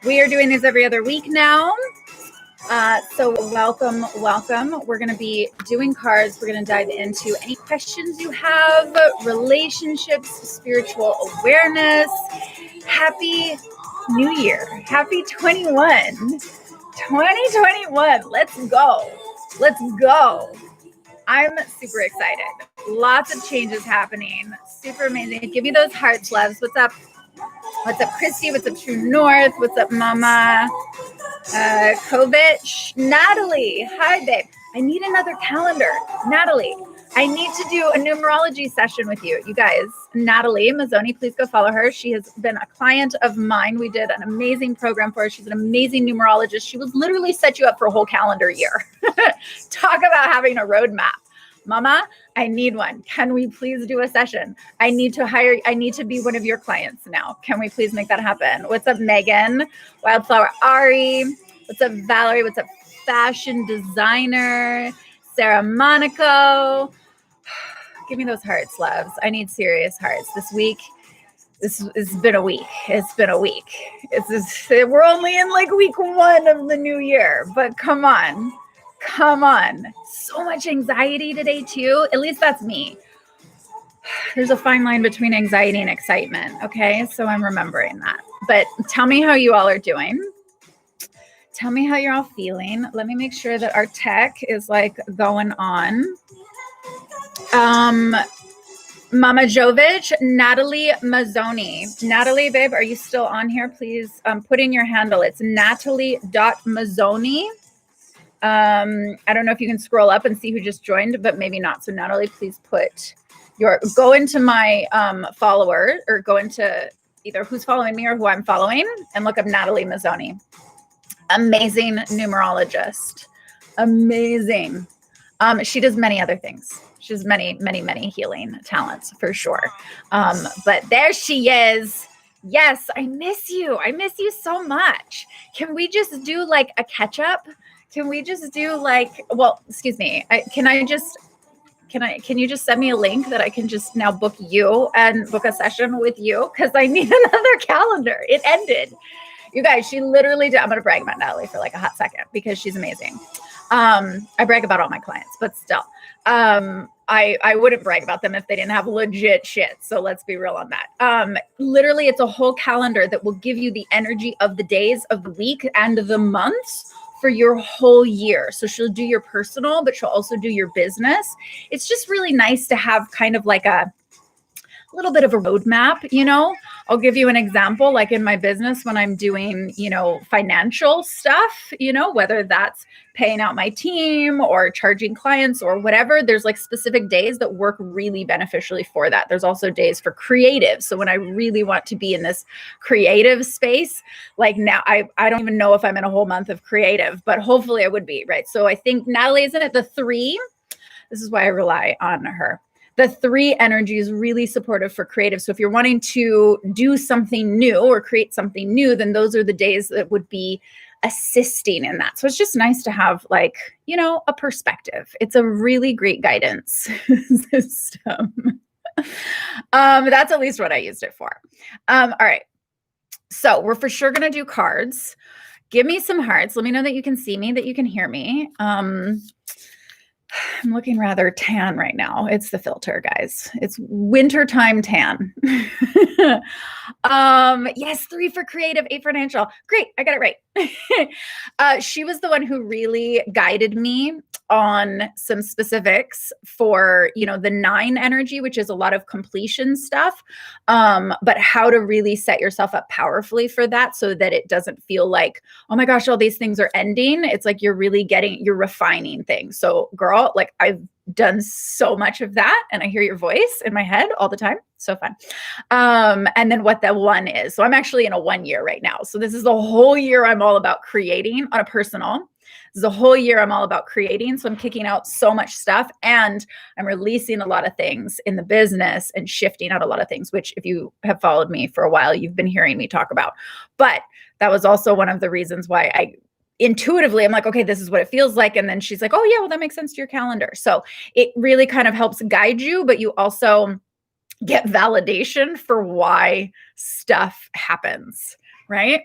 We are doing these every other week now. So welcome. We're going to be doing cards. We're going to dive into any questions you have, relationships, spiritual awareness. Happy New Year. Happy 2021. Let's go. I'm super excited. Lots of changes happening. Super amazing. Give me those hearts, loves. What's up? What's up, Christy? What's up, True North? What's up, Mama? Kovich. Natalie. Hi, babe. I need another calendar. Natalie, I need to do a numerology session with you. You guys, Natalie Mazzoni, please go follow her. She has been a client of mine. We did an amazing program for her. She's an amazing numerologist. She will literally set you up for a whole calendar year. Talk about having a roadmap. Mama, I need one. Can we please do a session? I need to be one of your clients now. Can we please make that happen? What's up, Megan? Wildflower Ari. What's up, Valerie? What's up, fashion designer? Sarah Monaco. Give me those hearts, loves. I need serious hearts. This week, it's been a week. We're only in like week 1 of the new year, but come on. So much anxiety today too. At least that's me. There's a fine line between anxiety and excitement. Okay. So I'm remembering that, but tell me how you all are doing. Tell me how you're all feeling. Let me make sure that our tech is like going on. Mama Jovic, Natalie Mazzoni. Natalie, babe, are you still on here? Please put in your handle. It's natalie.mazzoni. I don't know if you can scroll up and see who just joined, but maybe not. So Natalie, please go into my follower, or go into either who's following me or who I'm following, and look up Natalie Mazzoni. Amazing numerologist. Amazing. She does many other things. She has many healing talents for sure. But there she is. Yes, I miss you. I miss you so much. Can we just do like a catch up? Can we just do like, well, excuse me. Can you just send me a link that I can just now book you and book a session with you? Cause I need another calendar. It ended. You guys, she literally did. I'm going to brag about Natalie for like a hot second because she's amazing. I brag about all my clients, but still, I wouldn't brag about them if they didn't have legit shit. So let's be real on that. Literally, it's a whole calendar that will give you the energy of the days of the week and the months for your whole year. So she'll do your personal, but she'll also do your business. It's just really nice to have kind of like a little bit of a roadmap, you know. I'll give you an example, like in my business when I'm doing, financial stuff, whether that's paying out my team or charging clients or whatever, there's like specific days that work really beneficially for that. There's also days for creative. So when I really want to be in this creative space, like now, I don't even know if I'm in a whole month of creative, but hopefully I would be, right? So I think Natalie, isn't it the 3? This is why I rely on her. The 3 energy is really supportive for creative. So if you're wanting to do something new or create something new, then those are the days that would be assisting in that. So it's just nice to have like, a perspective. It's a really great guidance system. That's at least what I used it for. All right. So we're for sure going to do cards. Give me some hearts. Let me know that you can see me, that you can hear me. I'm looking rather tan right now. It's the filter, guys. It's wintertime tan. Yes, 3 for creative, 8 for financial. Great. I got it right. She was the one who really guided me on some specifics for, the 9 energy, which is a lot of completion stuff. But how to really set yourself up powerfully for that so that it doesn't feel like, oh my gosh, all these things are ending. It's like you're refining things. So girl, like I've done so much of that and I hear your voice in my head all the time. So fun. And then what that 1 is. So I'm actually in a 1 year right now. So this is the whole year I'm all about creating on a personal. This is a whole year I'm all about creating. So I'm kicking out so much stuff and I'm releasing a lot of things in the business and shifting out a lot of things, which if you have followed me for a while, you've been hearing me talk about. But that was also one of the reasons why I intuitively, I'm like, okay, this is what it feels like. And then she's like, oh yeah, well, that makes sense to your calendar. So it really kind of helps guide you, but you also get validation for why stuff happens, right?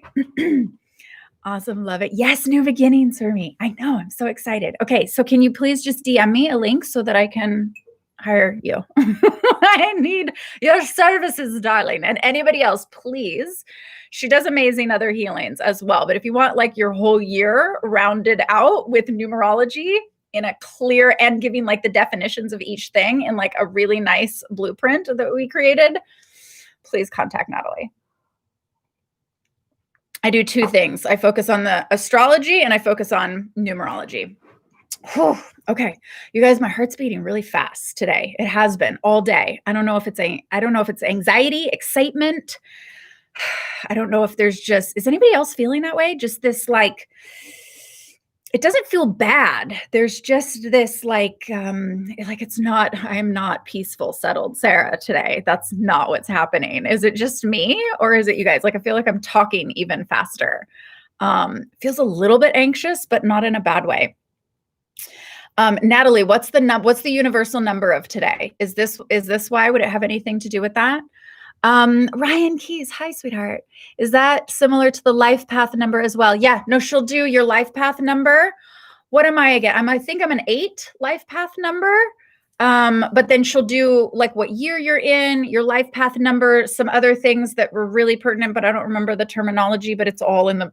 Awesome. Love it. Yes, new beginnings for me. I know. I'm so excited. Okay. So can you please just DM me a link so that I can hire you? I need your services, darling. And anybody else, please. She does amazing other healings as well. But if you want like your whole year rounded out with numerology in a clear and giving like the definitions of each thing in like a really nice blueprint that we created, please contact Natalie. I do two things. I focus on the astrology and I focus on numerology. Whew. Okay, you guys, my heart's beating really fast today. It has been all day. I don't know if it's anxiety, excitement. I don't know if there's just, is anybody else feeling that way? Just this like, it doesn't feel bad. There's just this like it's not, I'm not peaceful, settled Sarah today. That's not what's happening. Is it just me or is it you guys? Like, I feel like I'm talking even faster. Feels a little bit anxious, but not in a bad way. Natalie, what's the universal number of today? Is this why? Would it have anything to do with that? Ryan Keys, hi, sweetheart. Is that similar to the life path number as well? Yeah, no, she'll do your life path number. What am I again? I think I'm an 8 life path number. But then she'll do like what year you're in, your life path number, some other things that were really pertinent, but I don't remember the terminology, but it's all in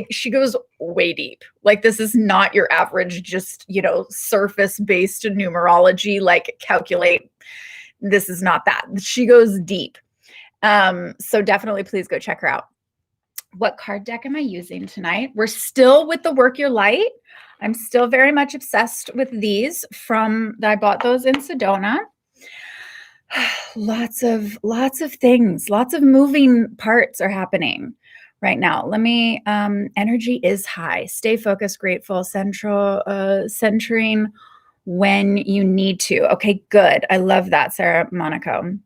she goes way deep. Like, this is not your average, just, surface based numerology, like calculate. This is not that. She goes deep. So definitely please go check her out. What card deck am I using tonight? We're still with the Work Your Light. I'm still very much obsessed with these I bought those in Sedona. Lots of things, lots of moving parts are happening right now. Let me, energy is high. Stay focused, grateful, centering when you need to. Okay, good. I love that, Sarah Monaco.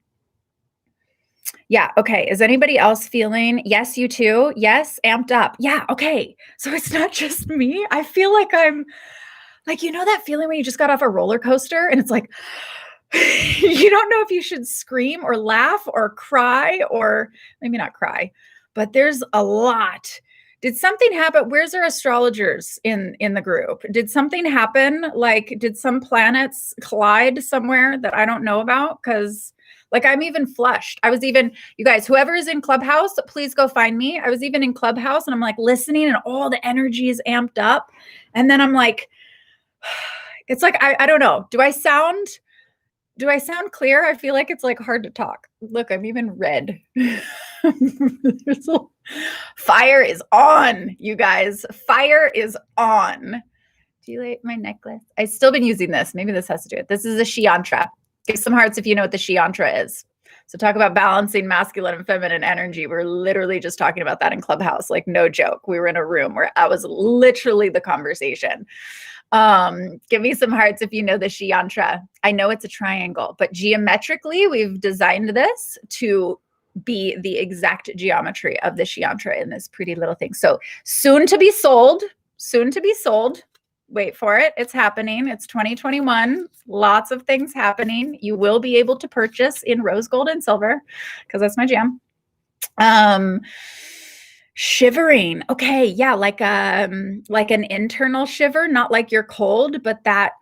Yeah, okay. Is anybody else feeling, yes, you too? Yes, amped up. Yeah, okay. So it's not just me. I feel like I'm like, that feeling when you just got off a roller coaster and it's like, you don't know if you should scream or laugh or cry, or maybe not cry, but there's a lot. Did something happen? Where's our astrologers in the group? Did something happen? Like, did some planets collide somewhere that I don't know about? Because like, I'm even flushed. You guys, whoever is in Clubhouse, please go find me. I was even in Clubhouse and I'm like listening and all the energy is amped up. And then I'm like, it's like, I don't know. Do I sound clear? I feel like it's like hard to talk. Look, I'm even red. Fire is on, you guys. Fire is on. Do you like my necklace? I've still been using this. Maybe this has to do it. This is a Shiantra. Give some hearts if you know what the Shiantra is. So talk about balancing masculine and feminine energy. We're literally just talking about that in Clubhouse. Like, no joke. We were in a room where I was literally the conversation. Give me some hearts if you know the Shiantra. I know it's a triangle, but geometrically, we've designed this to be the exact geometry of the Shiantra in this pretty little thing. So soon to be sold. Wait for it. It's happening. It's 2021. Lots of things happening. You will be able to purchase in rose gold and silver because that's my jam. Shivering. Okay. Yeah. Like an internal shiver, not like you're cold, but that,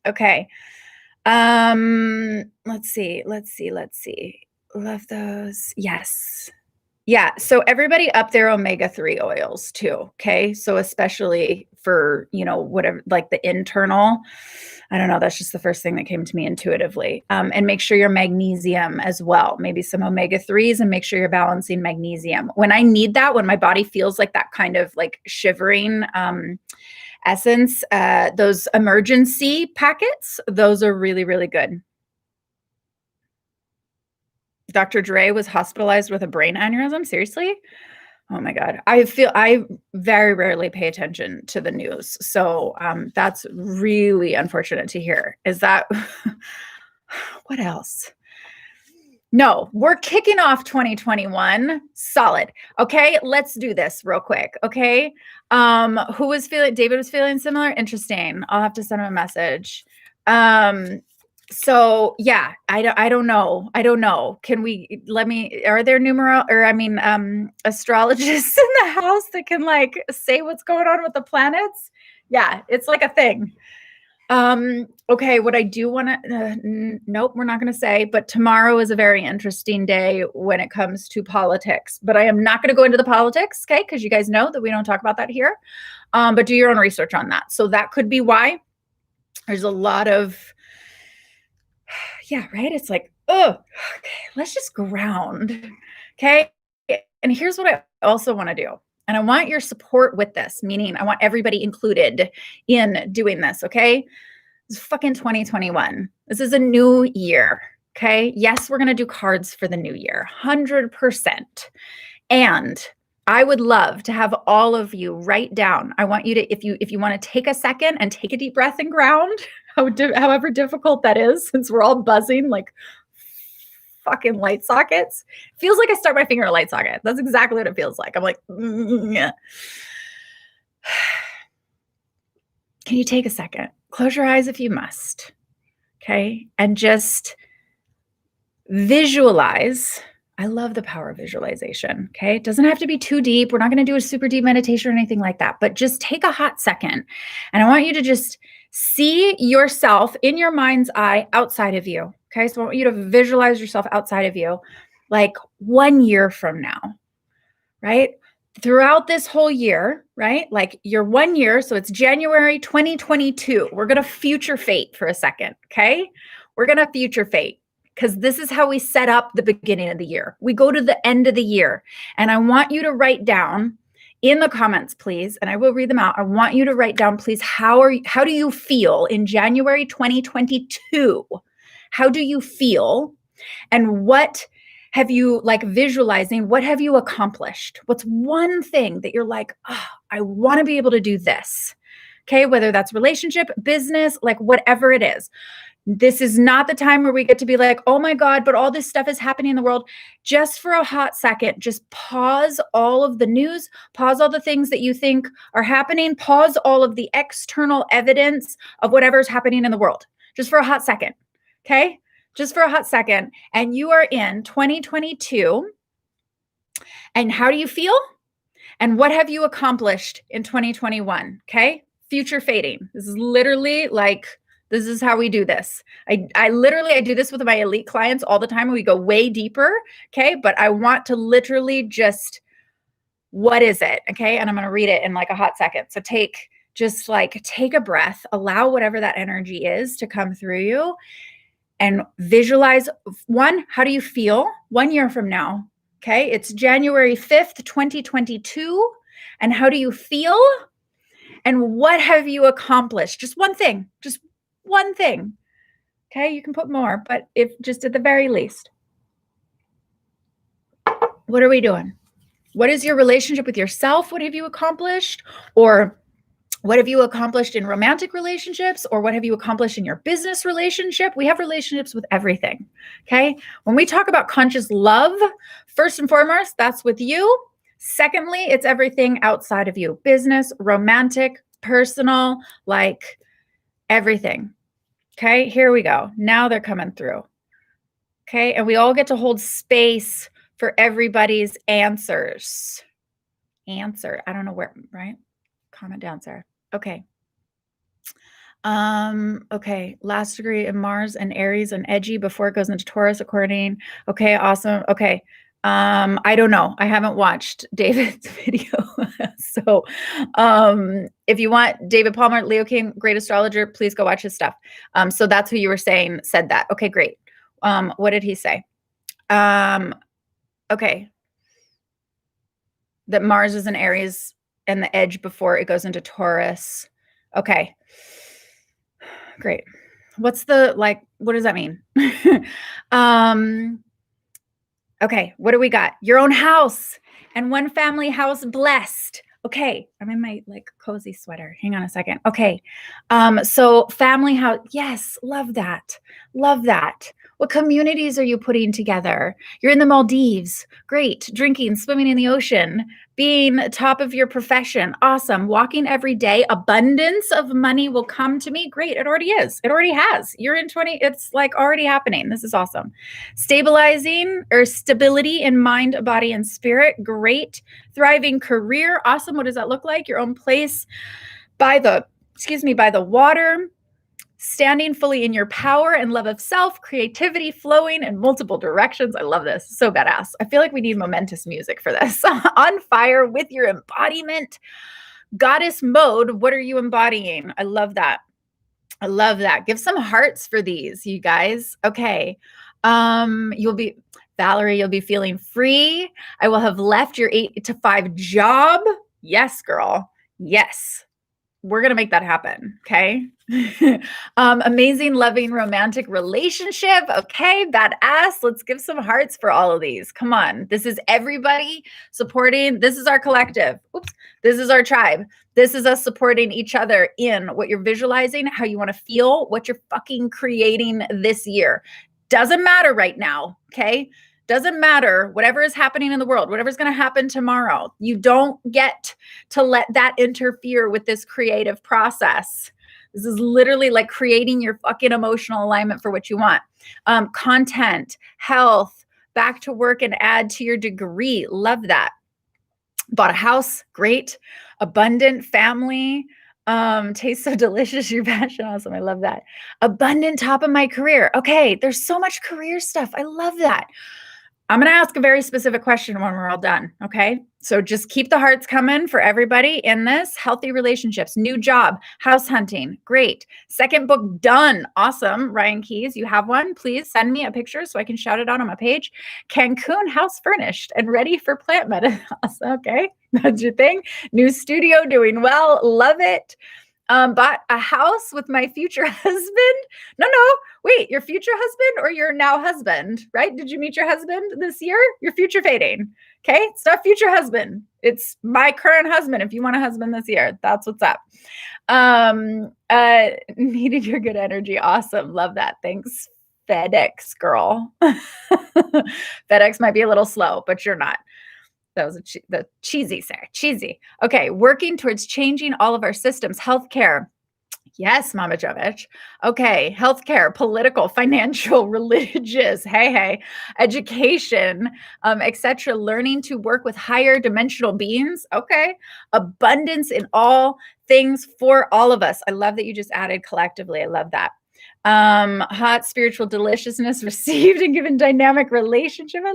okay. Let's see. Love those. Yes. Yeah. So everybody up their omega-3 oils too. Okay. So especially for, whatever, like the internal, I don't know. That's just the first thing that came to me intuitively. And make sure your magnesium as well, maybe some omega-3s, and make sure you're balancing magnesium. When I need that, when my body feels like that kind of like shivering, essence, those emergency packets, those are really, really good. Dr. Dre was hospitalized with a brain aneurysm. Seriously? Oh my God. I very rarely pay attention to the news. So that's really unfortunate to hear. Is that, what else? No, we're kicking off 2021. Solid. Okay, let's do this real quick. Okay. David was feeling similar? Interesting. I'll have to send him a message. So yeah, I don't know. I don't know. Are there astrologists in the house that can like say what's going on with the planets? Yeah, it's like a thing. Okay, what I do want to, nope, we're not going to say, but tomorrow is a very interesting day when it comes to politics, but I am not going to go into the politics, okay? Because you guys know that we don't talk about that here. But do your own research on that. So that could be why there's a lot of, yeah, right? It's like, oh, okay, let's just ground, okay? And here's what I also want to do. And I want your support with this, meaning I want everybody included in doing this, okay? It's fucking 2021. This is a new year, okay? Yes, we're going to do cards for the new year, 100%. And I would love to have all of you write down. I want you to, if you want to take a second and take a deep breath and ground, however difficult that is, since we're all buzzing like fucking light sockets. Feels like I stuck my finger in a light socket. That's exactly what it feels like. I'm like, yeah. Can you take a second? Close your eyes if you must. Okay. And just visualize. I love the power of visualization. Okay. It doesn't have to be too deep. We're not going to do a super deep meditation or anything like that, but just take a hot second. And I want you to just see yourself in your mind's eye outside of you. Okay. So I want you to visualize yourself outside of you, like 1 year from now, right? Throughout this whole year, right? Like your 1 year. So it's January 2022. We're going to future fate for a second. Okay. We're going to future fate because this is how we set up the beginning of the year. We go to the end of the year. And I want you to write down in the comments, please, and I will read them out. I want you to write down, please, how do you feel in January 2022? How do you feel? And what have you, like, visualizing, what have you accomplished? What's one thing that you're like, oh, I want to be able to do this? Okay, whether that's relationship, business, like whatever it is. This is not the time where we get to be like, oh my God, but all this stuff is happening in the world. Just for a hot second, just pause all of the news, pause all the things that you think are happening, pause all of the external evidence of whatever's happening in the world, just for a hot second, okay? Just for a hot second. And you are in 2022. And how do you feel? And what have you accomplished in 2021, okay? Future fading. This is literally like, this is how we do this. I do this with my elite clients all the time. We go way deeper, okay? But I want to literally just, what is it, okay? And I'm going to read it in like a hot second. So take a breath, allow whatever that energy is to come through you and visualize, one, how do you feel 1 year from now? Okay, it's January 5th, 2022. And how do you feel? And what have you accomplished? Just one thing, just one thing. Okay, you can put more, but if just at the very least. What are we doing? What is your relationship with yourself? What have you accomplished? Or what have you accomplished in romantic relationships? Or what have you accomplished in your business relationship? We have relationships with everything, okay? When we talk about conscious love, first and foremost, that's with you. Secondly, it's everything outside of you. Business, romantic, personal, like everything. Okay, here we go. Now they're coming through. Okay, and we all get to hold space for everybody's answers. Answer. I don't know where, right? Comment down, Sarah. Okay. Okay. Last degree in Mars and Aries and edgy before it goes into Taurus according. Okay, awesome. Okay. I don't know. I haven't watched David's video. So if you want David Palmer, Leo King, great astrologer, please go watch his stuff. So that's who you were saying said that. Okay, great. What did he say? Okay. That Mars is in Aries and the edge before it goes into Taurus. Okay. Great. What's the, like, what does that mean? Okay, what do we got? Your own house and one family house blessed. Okay, I'm in my like cozy sweater. Hang on a second. Okay, so family house. Yes, love that. Love that. What communities are you putting together? You're in the Maldives. Great. Drinking, swimming in the ocean, being top of your profession. Awesome. Walking every day. Abundance of money will come to me. Great. It already is. It already has. You're in 20. It's like already happening. This is awesome. Stabilizing or stability in mind, body, and spirit. Great. Thriving career. Awesome. What does that look like? Your own place by the water. Standing fully in your power and love of self, creativity flowing in multiple directions. I love this. So badass. I feel like we need momentous music for this. On fire with your embodiment. Goddess mode. What are you embodying? I love that. I love that. Give some hearts for these, you guys. Okay. Valerie, you'll be feeling free. I will have left your 8 to 5 job. Yes, girl. Yes. We're going to make that happen. Okay. Amazing, loving, romantic relationship. Okay. Badass. Let's give some hearts for all of these. Come on. This is everybody supporting. This is our collective. Oops. This is our tribe. This is us supporting each other in what you're visualizing, how you want to feel, what you're fucking creating this year. Doesn't matter right now. Okay. Doesn't matter whatever is happening in the world, whatever's going to happen tomorrow. You don't get to let that interfere with this creative process. This is literally like creating your fucking emotional alignment for what you want. Content, health, back to work and add to your degree. Love that. Bought a house. Great. Abundant family. Tastes so delicious. Your passion. Awesome. I love that. Abundant top of my career. Okay. There's so much career stuff. I love that. I'm going to ask a very specific question when we're all done. Okay. So just keep the hearts coming for everybody in this. Healthy relationships, new job, house hunting. Great. Second book done. Awesome. Ryan Keys, you have one. Please send me a picture so I can shout it out on my page. Cancun house furnished and ready for plant medicine. Awesome. Okay. That's your thing. New studio, doing well. Love it. Bought a house with my future husband. No, wait, your future husband or your now husband, right? Did you meet your husband this year? Your future fading. Okay. It's not future husband. It's my current husband. If you want a husband this year, that's what's up. Needed your good energy. Awesome. Love that. Thanks. FedEx girl. FedEx might be a little slow, but you're not. That was the cheesy, Sarah. Cheesy. Okay. Working towards changing all of our systems. Healthcare. Yes, Mama Jovich. Okay. Healthcare, political, financial, religious. Hey. Education, etc. Learning to work with higher dimensional beings. Okay. Abundance in all things for all of us. I love that you just added collectively. I love that. Hot spiritual deliciousness received and given dynamic relationship. I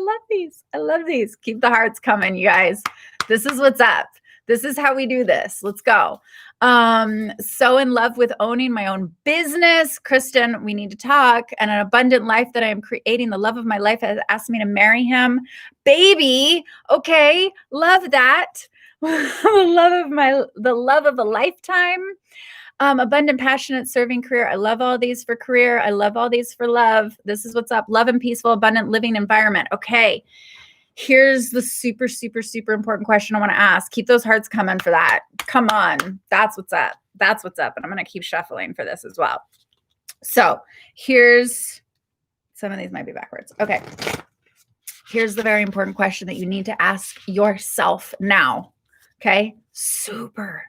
love these. Keep the hearts coming, you guys. This is what's up. This is how we do this. Let's go. So in love with owning my own business. Kristen, we need to talk. And an abundant life that I am creating. The love of my life has asked me to marry him. Baby. Okay. Love that. the love of a lifetime. Abundant, passionate, serving career. I love all these for career. I love all these for love. This is what's up. Love and peaceful, abundant living environment. Okay. Here's the super, super, super important question I want to ask. Keep those hearts coming for that. Come on. That's what's up. That's what's up. And I'm going to keep shuffling for this as well. So here's, some of these might be backwards. Okay. Here's the very important question that you need to ask yourself now. Okay. Super.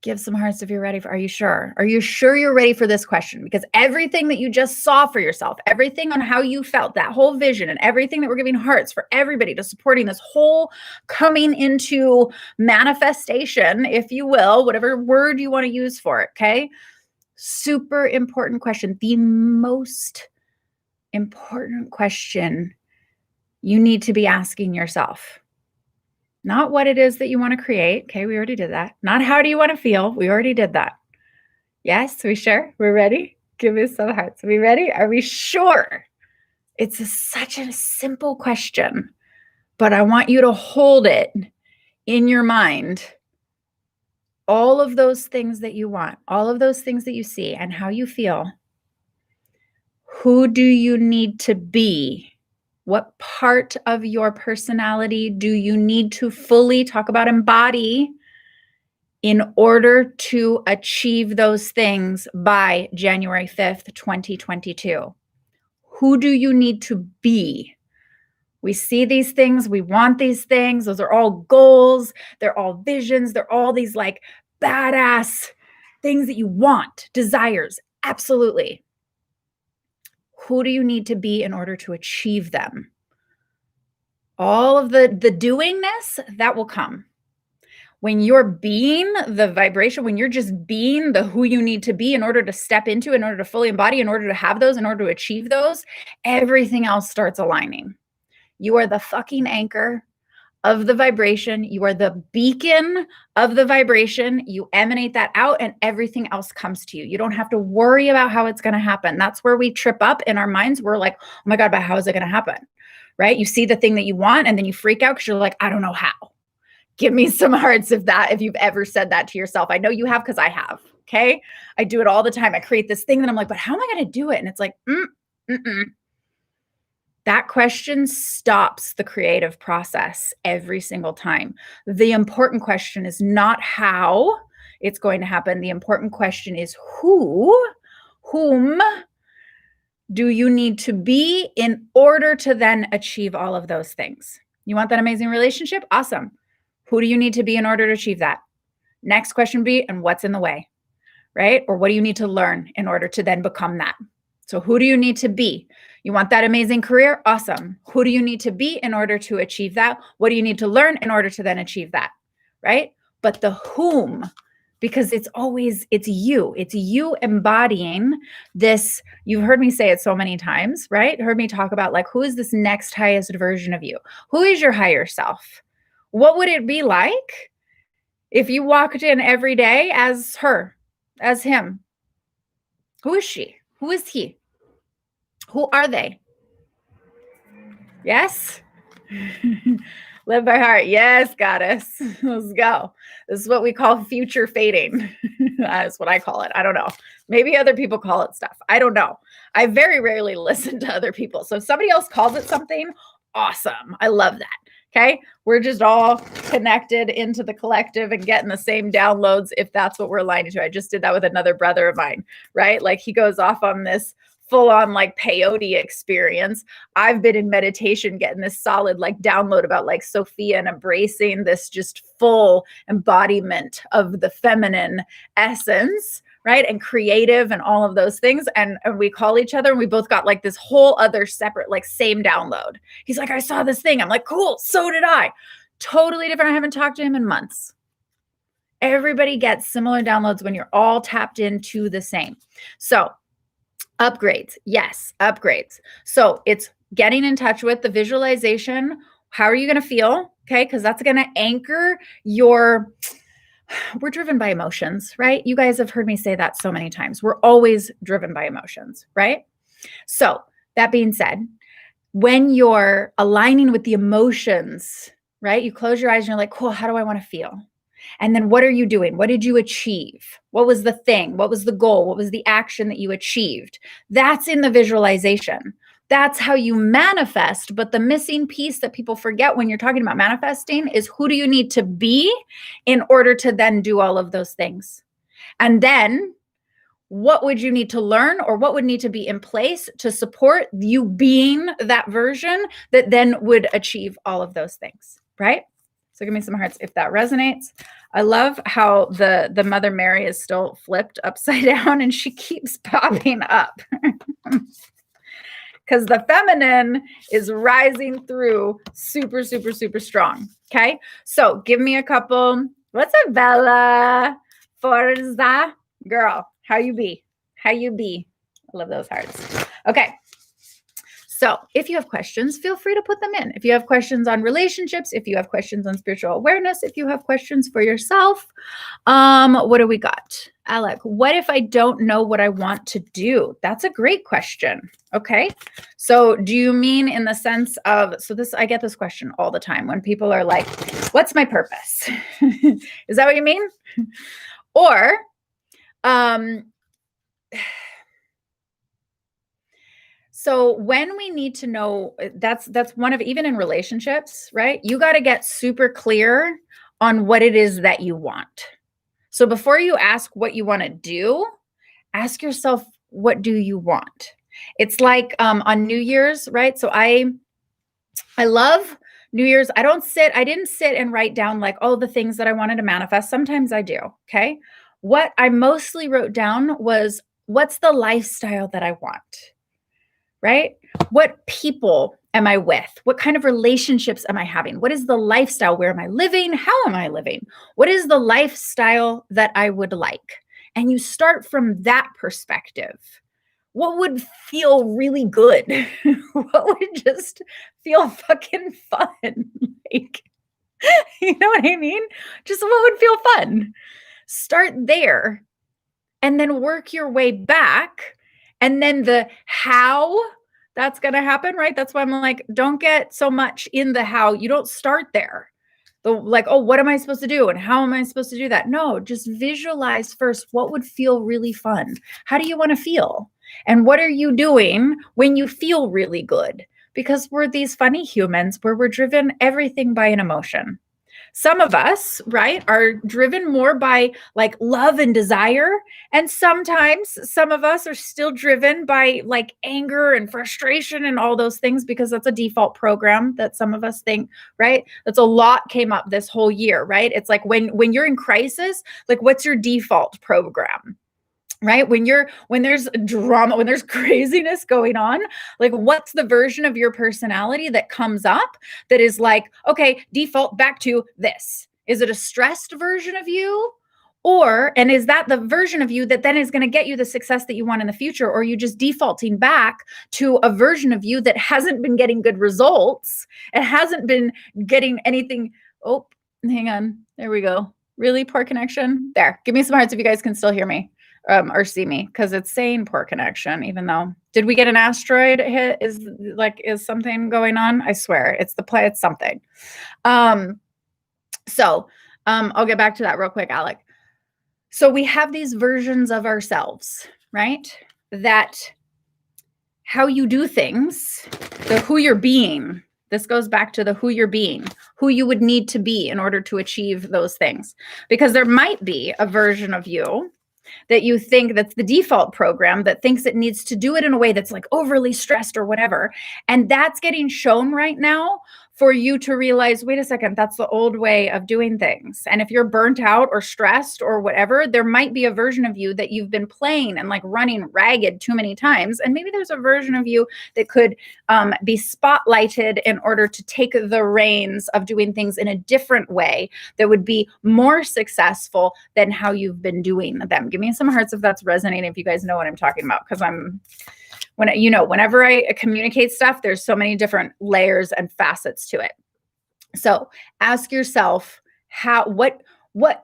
Give some hearts if you're ready. Are you sure? Are you sure you're ready for this question? Because everything that you just saw for yourself, everything on how you felt, that whole vision and everything that we're giving hearts for everybody to supporting this whole coming into manifestation, if you will, whatever word you want to use for it. Okay. Super important question. The most important question you need to be asking yourself. Not what it is that you want to create. Okay, we already did that. Not how do you want to feel. We already did that. Yes, we sure? We're ready? Give me some hearts. Are we ready? Are we sure? It's such a simple question, but I want you to hold it in your mind. All of those things that you want, all of those things that you see and how you feel. Who do you need to be? What part of your personality do you need to fully talk about embody in order to achieve those things by January 5th, 2022? Who do you need to be? We see these things, we want these things. Those are all goals. They're all visions. They're all these like badass things that you want, desires. Absolutely. Who do you need to be in order to achieve them? All of the doingness, that will come. When you're being the vibration, when you're just being the who you need to be in order to step into, in order to fully embody, in order to have those, in order to achieve those, everything else starts aligning. You are the fucking anchor of the vibration. You are the beacon of the vibration. You emanate that out and everything else comes to you. You don't have to worry about how it's going to happen. That's where we trip up in our minds. We're like, oh my God, but how is it going to happen? Right? You see the thing that you want and then you freak out because you're like, I don't know how. Give me some hearts if you've ever said that to yourself. I know you have because I have. Okay. I do it all the time. I create this thing that I'm like, but how am I going to do it? And it's like, That question stops the creative process every single time. The important question is not how it's going to happen. The important question is whom do you need to be in order to then achieve all of those things? You want that amazing relationship? Awesome. Who do you need to be in order to achieve that? Next question would be, and what's in the way, right? Or what do you need to learn in order to then become that? So who do you need to be? You want that amazing career? Awesome. Who do you need to be in order to achieve that? What do you need to learn in order to then achieve that, right? But the whom, because it's you embodying this. You've heard me say it so many times, right? Heard me talk about like, who is this next highest version of you? Who is your higher self? What would it be like if you walked in every day as her, as him? Who is she? Who is he? Who are they? Yes? Live by heart. Yes, goddess. Let's go. This is what we call future fading. That's what I call it. I don't know. Maybe other people call it stuff. I don't know. I very rarely listen to other people. So if somebody else calls it something, awesome. I love that. Okay. We're just all connected into the collective and getting the same downloads if that's what we're aligning to. I just did that with another brother of mine, right? Like he goes off on this full on like peyote experience. I've been in meditation getting this solid like download about like Sophia and embracing this just full embodiment of the feminine essence, right? And creative and all of those things. And we call each other and we both got like this whole other separate, like same download. He's like, I saw this thing. I'm like, cool. So did I. Totally different. I haven't talked to him in months. Everybody gets similar downloads when you're all tapped into the same. So upgrades. Yes, upgrades. So it's getting in touch with the visualization. How are you going to feel? Okay. Because that's going to anchor your... We're driven by emotions, right? You guys have heard me say that so many times. We're always driven by emotions, right? So that being said, when you're aligning with the emotions, right? You close your eyes and you're like, cool, how do I want to feel? And then what are you doing? What did you achieve? What was the thing? What was the goal? What was the action that you achieved? That's in the visualization. That's how you manifest. But the missing piece that people forget when you're talking about manifesting is who do you need to be in order to then do all of those things? And then what would you need to learn or what would need to be in place to support you being that version that then would achieve all of those things, right? So give me some hearts if that resonates. I love how the Mother Mary is still flipped upside down and she keeps popping up. Because the feminine is rising through super, super, super strong. Okay. So give me a couple. What's up, Bella? Forza. Girl, how you be? How you be? I love those hearts. Okay. So if you have questions, feel free to put them in. If you have questions on relationships, if you have questions on spiritual awareness, if you have questions for yourself, what do we got? Alec, what if I don't know what I want to do? That's a great question. Okay. So do you mean in the sense of, I get this question all the time when people are like, what's my purpose? Is that what you mean? Or, so when we need to know, that's one of, even in relationships, right? You got to get super clear on what it is that you want. So before you ask what you want to do, ask yourself, what do you want? It's like on New Year's, right? So I I love New Year's. I didn't sit and write down like, oh, the things that I wanted to manifest. Sometimes I do. Okay. What I mostly wrote down was, what's the lifestyle that I want? Right? What people am I with? What kind of relationships am I having? What is the lifestyle? Where am I living? How am I living? What is the lifestyle that I would like? And you start from that perspective. What would feel really good? What would just feel fucking fun? Like, you know what I mean? Just what would feel fun? Start there and then work your way back. And then the how that's going to happen, right? That's why I'm like, don't get so much in the how. You don't start there. Like, oh, what am I supposed to do? And how am I supposed to do that? No, just visualize first what would feel really fun. How do you want to feel? And what are you doing when you feel really good? Because we're these funny humans where we're driven everything by an emotion. Some of us, right, are driven more by like love and desire. And sometimes some of us are still driven by like anger and frustration and all those things, because that's a default program that some of us think, right? That's a lot came up this whole year, right? It's like when you're in crisis, like what's your default program? Right? When there's drama, when there's craziness going on, like what's the version of your personality that comes up that is like, okay, default back to this? Is it a stressed version of you? And is that the version of you that then is going to get you the success that you want in the future? Or are you just defaulting back to a version of you that hasn't been getting good results? It hasn't been getting anything. Oh, hang on. There we go. Really poor connection. There. Give me some hearts if you guys can still hear me. Or see me, because it's saying poor connection, even though, did we get an asteroid hit? Is something going on? I swear it's it's something. I'll get back to that real quick, Alec. So we have these versions of ourselves, right? That how you do things, the who you're being. This goes back to the who you're being, who you would need to be in order to achieve those things. Because there might be a version of you that you think that's the default program that thinks it needs to do it in a way that's like overly stressed or whatever. And that's getting shown right now for you to realize, wait a second, that's the old way of doing things. And if you're burnt out or stressed or whatever, there might be a version of you that you've been playing and like running ragged too many times. And maybe there's a version of you that could be spotlighted in order to take the reins of doing things in a different way that would be more successful than how you've been doing them. Give me some hearts if that's resonating, if you guys know what I'm talking about, because whenever I communicate stuff, there's so many different layers and facets to it. So ask yourself what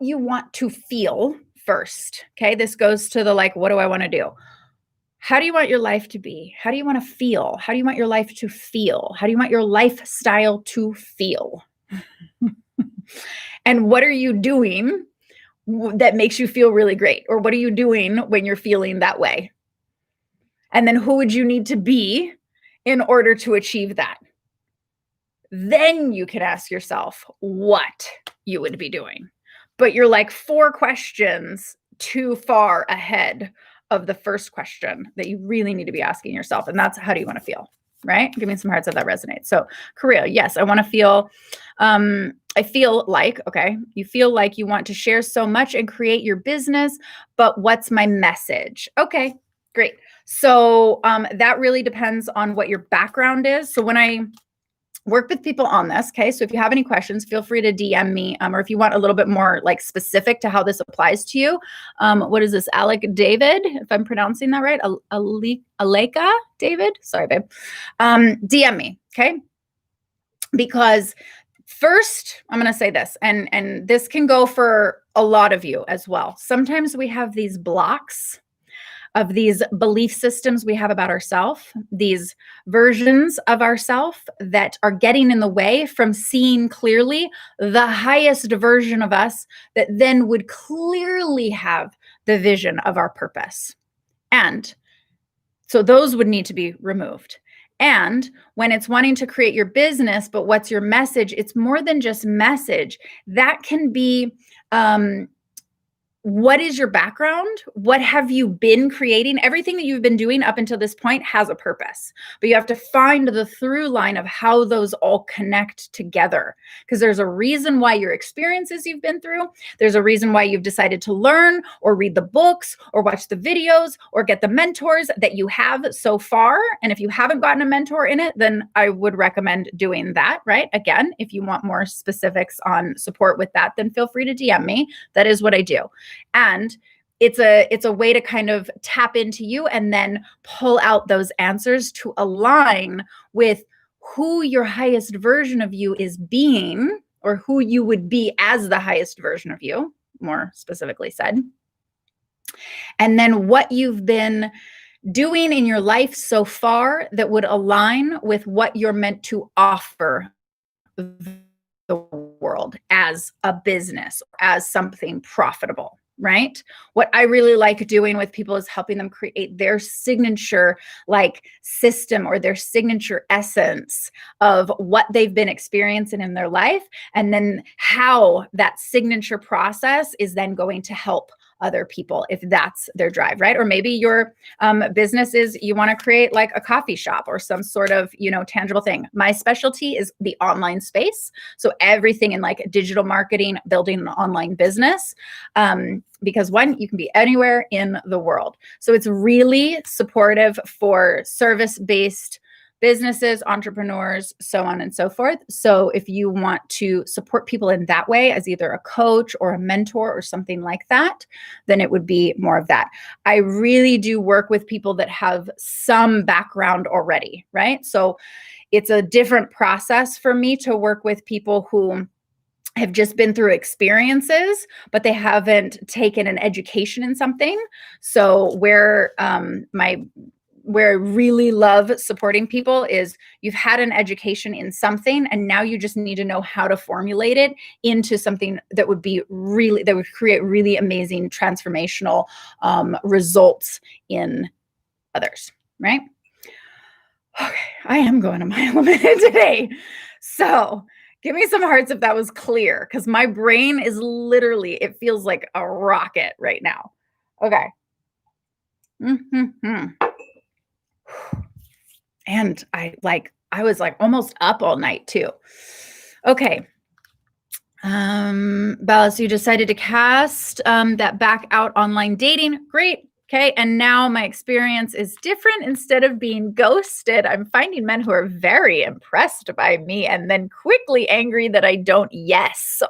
you want to feel first. Okay. This goes to the like, what do I want to do? How do you want your life to be? How do you want to feel? How do you want your life to feel? How do you want your lifestyle to feel? And what are you doing that makes you feel really great? Or what are you doing when you're feeling that way? And then who would you need to be in order to achieve that? Then you can ask yourself what you would be doing. But you're like 4 questions too far ahead of the first question that you really need to be asking yourself. And that's, how do you want to feel? Right? Give me some hearts if that resonates. So Korea, yes, I want to feel, I feel like, okay, you feel like you want to share so much and create your business, but what's my message? Okay, great. So that really depends on what your background is. So when I work with people on this, okay, so if you have any questions, feel free to DM me, or if you want a little bit more like specific to how this applies to you. What is this, Alec David, if I'm pronouncing that right? Aleka David? Sorry, babe. DM me, okay? Because first, I'm going to say this, and this can go for a lot of you as well. Sometimes we have these blocks of these belief systems we have about ourselves, these versions of ourselves that are getting in the way from seeing clearly the highest version of us that then would clearly have the vision of our purpose. And so those would need to be removed. And when it's wanting to create your business, but what's your message? It's more than just message. That can be what is your background? What have you been creating? Everything that you've been doing up until this point has a purpose, but you have to find the through line of how those all connect together, because there's a reason why your experiences you've been through. There's a reason why you've decided to learn or read the books or watch the videos or get the mentors that you have so far. And if you haven't gotten a mentor in it, then I would recommend doing that, right? Again, if you want more specifics on support with that, then feel free to DM me. That is what I do. And it's a way to kind of tap into you and then pull out those answers to align with who your highest version of you is being, or who you would be as the highest version of you, more specifically said. And then what you've been doing in your life so far that would align with what you're meant to offer the world as a business, as something profitable, right? What I really like doing with people is helping them create their signature like system or their signature essence of what they've been experiencing in their life, and then how that signature process is then going to help other people if that's their drive, right? Or maybe your business is you want to create like a coffee shop or some sort of, tangible thing. My specialty is the online space. So everything in like digital marketing, building an online business, because one, you can be anywhere in the world. So it's really supportive for service-based businesses, entrepreneurs, so on and so forth. So if you want to support people in that way as either a coach or a mentor or something like that, then it would be more of that. I really do work with people that have some background already, right? So it's a different process for me to work with people who have just been through experiences, but they haven't taken an education in something. So where I really love supporting people is you've had an education in something and now you just need to know how to formulate it into something that would create really amazing transformational results in others, right? Okay, I am going a mile a minute today. So give me some hearts if that was clear, because my brain is literally, it feels like a rocket right now. Okay. And I was like almost up all night too. Okay. Bella, so you decided to cast that back out online dating. Great. Okay. And now my experience is different. Instead of being ghosted, I'm finding men who are very impressed by me and then quickly angry that I don't yes.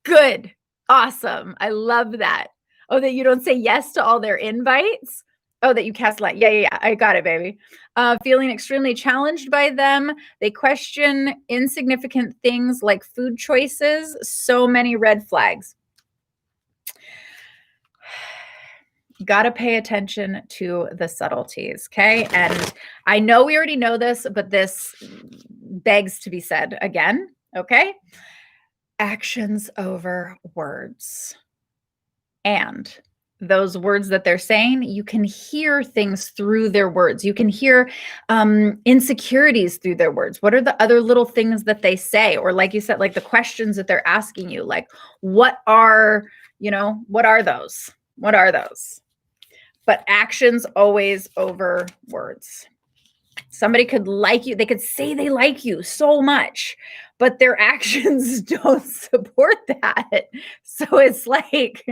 Good. Awesome. I love that. Oh, that you don't say yes to all their invites? Oh, that you cast light. Yeah. I got it, baby. Feeling extremely challenged by them. They question insignificant things like food choices. So many red flags. You got to pay attention to the subtleties, okay? And I know we already know this, but this begs to be said again, okay? Actions over words. And those words that they're saying, you can hear things through their words. You can hear insecurities through their words. What are the other little things that they say? Or like you said, like the questions that they're asking you, like, what are those? What are those? But actions always over words. Somebody could like you. They could say they like you so much, but their actions don't support that. So it's like,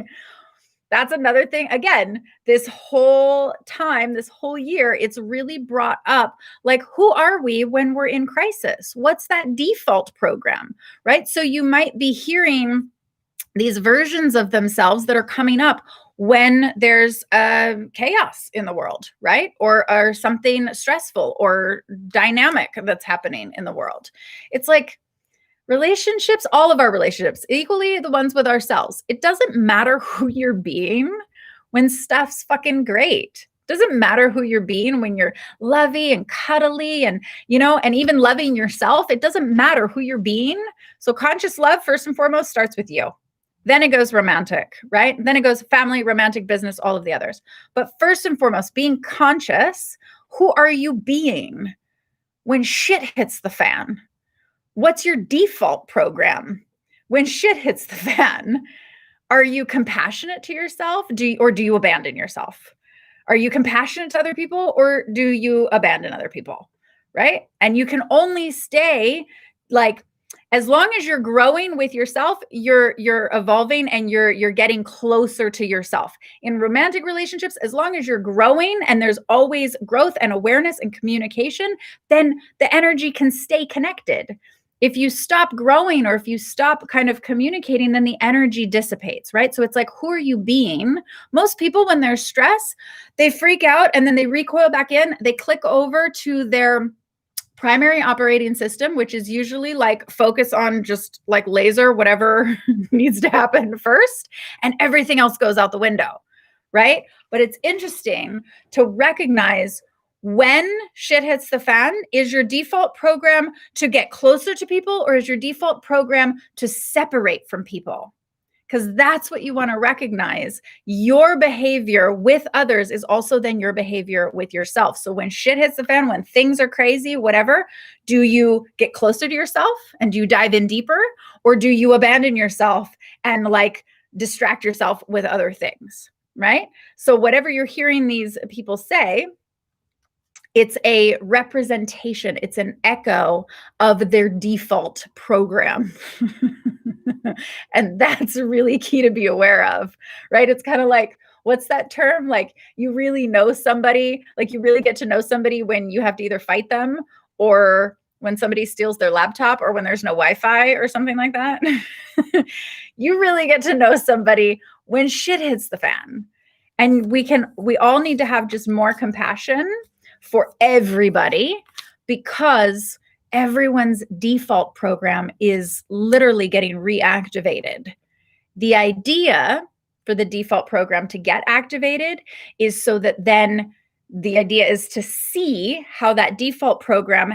that's another thing. Again, this whole time, this whole year, it's really brought up, like, who are we when we're in crisis? What's that default program, right? So you might be hearing these versions of themselves that are coming up when there's chaos in the world, right? Or something stressful or dynamic that's happening in the world. It's like relationships, all of our relationships, equally the ones with ourselves. It doesn't matter who you're being when stuff's fucking great. Doesn't matter who you're being when you're lovey and cuddly and, and even loving yourself. It doesn't matter who you're being. So conscious love, first and foremost, starts with you. Then it goes romantic, right? Then it goes family, romantic, business, all of the others. But first and foremost, being conscious, who are you being when shit hits the fan? What's your default program when shit hits the fan, are you compassionate to yourself? Or do you abandon yourself? Are you compassionate to other people, or do you abandon other people? Right? And you can only stay like, as long as you're growing with yourself, you're evolving and you're getting closer to yourself. In romantic relationships, as long as you're growing and there's always growth and awareness and communication, then the energy can stay connected. If you stop growing or if you stop kind of communicating, then the energy dissipates, right? So it's like, who are you being? Most people, when there's stress, they freak out and then they recoil back in. They click over to their primary operating system, which is usually like focus on just like laser, whatever needs to happen first, and everything else goes out the window, right? But it's interesting to recognize when shit hits the fan, is your default program to get closer to people, or is your default program to separate from people? Because that's what you want to recognize. Your behavior with others is also then your behavior with yourself. So when shit hits the fan, when things are crazy, whatever, do you get closer to yourself and do you dive in deeper, or do you abandon yourself and like distract yourself with other things, right? So whatever you're hearing these people say, it's a representation, it's an echo of their default program. And that's really key to be aware of, right? It's kind of like, what's that term? Like, you really know somebody, like you really get to know somebody when you have to either fight them, or when somebody steals their laptop, or when there's no Wi-Fi or something like that. You really get to know somebody when shit hits the fan. And we all need to have just more compassion for everybody, because everyone's default program is literally getting reactivated. The idea for the default program to get activated is so that then the idea is to see how that default program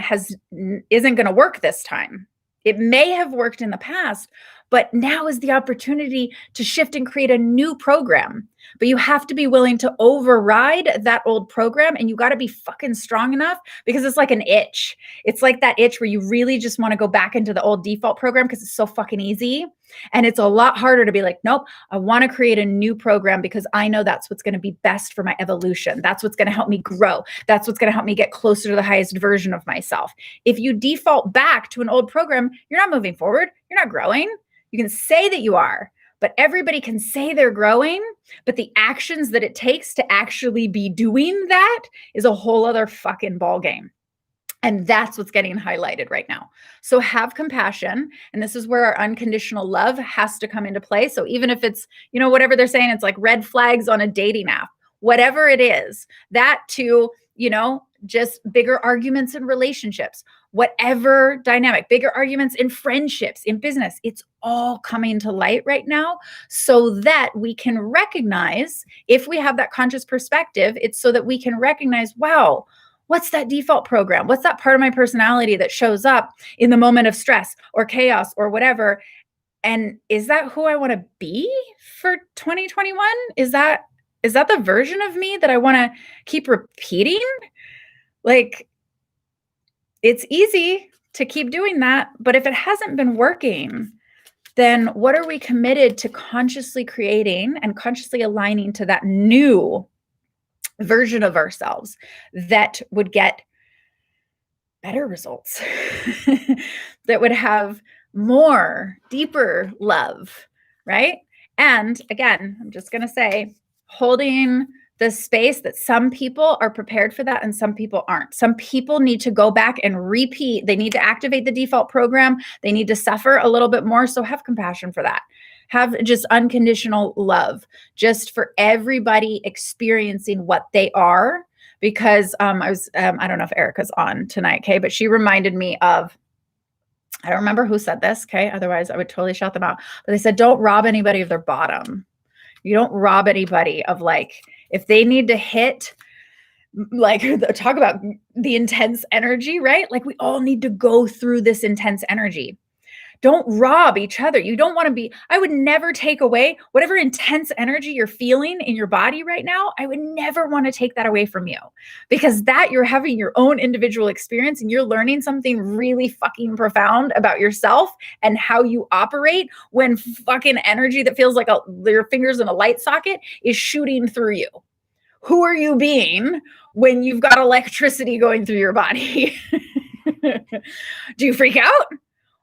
isn't going to work this time. It may have worked in the past, but now is the opportunity to shift and create a new program. But you have to be willing to override that old program, and you got to be fucking strong enough, because it's like an itch. It's like that itch where you really just want to go back into the old default program because it's so fucking easy. And it's a lot harder to be like, nope, I want to create a new program because I know that's what's going to be best for my evolution. That's what's going to help me grow. That's what's going to help me get closer to the highest version of myself. If you default back to an old program, you're not moving forward. You're not growing. You can say that you are, but everybody can say they're growing, but the actions that it takes to actually be doing that is a whole other fucking ballgame. And that's what's getting highlighted right now. So have compassion. And this is where our unconditional love has to come into play. So even if it's, whatever they're saying, it's like red flags on a dating app, whatever it is, that to, just bigger arguments in relationships, whatever dynamic, bigger arguments in friendships, in business, it's all coming to light right now, so that we can recognize, if we have that conscious perspective, it's so that we can recognize, wow, what's that default program? What's that part of my personality that shows up in the moment of stress or chaos or whatever? And is that who I want to be for 2021? Is that the version of me that I want to keep repeating? Like, it's easy to keep doing that, but if it hasn't been working, then what are we committed to consciously creating and consciously aligning to that new version of ourselves that would get better results, that would have more, deeper love, right? And again, I'm just going to say, holding the space that some people are prepared for that and some people aren't. Some people need to go back and repeat. They need to activate the default program. They need to suffer a little bit more. So have compassion for that. Have just unconditional love just for everybody experiencing what they are. Because I don't know if Erica's on tonight, okay, but she reminded me of, I don't remember who said this, okay, otherwise I would totally shout them out. But they said, don't rob anybody of their bottom. You don't rob anybody of, like, if they need to hit, like, talk about the intense energy, right? Like, we all need to go through this intense energy. Don't rob each other. You don't want to be, I would never take away whatever intense energy you're feeling in your body right now. I would never want to take that away from you, because that you're having your own individual experience and you're learning something really fucking profound about yourself and how you operate when fucking energy that feels like your fingers in a light socket is shooting through you. Who are you being when you've got electricity going through your body? Do you freak out?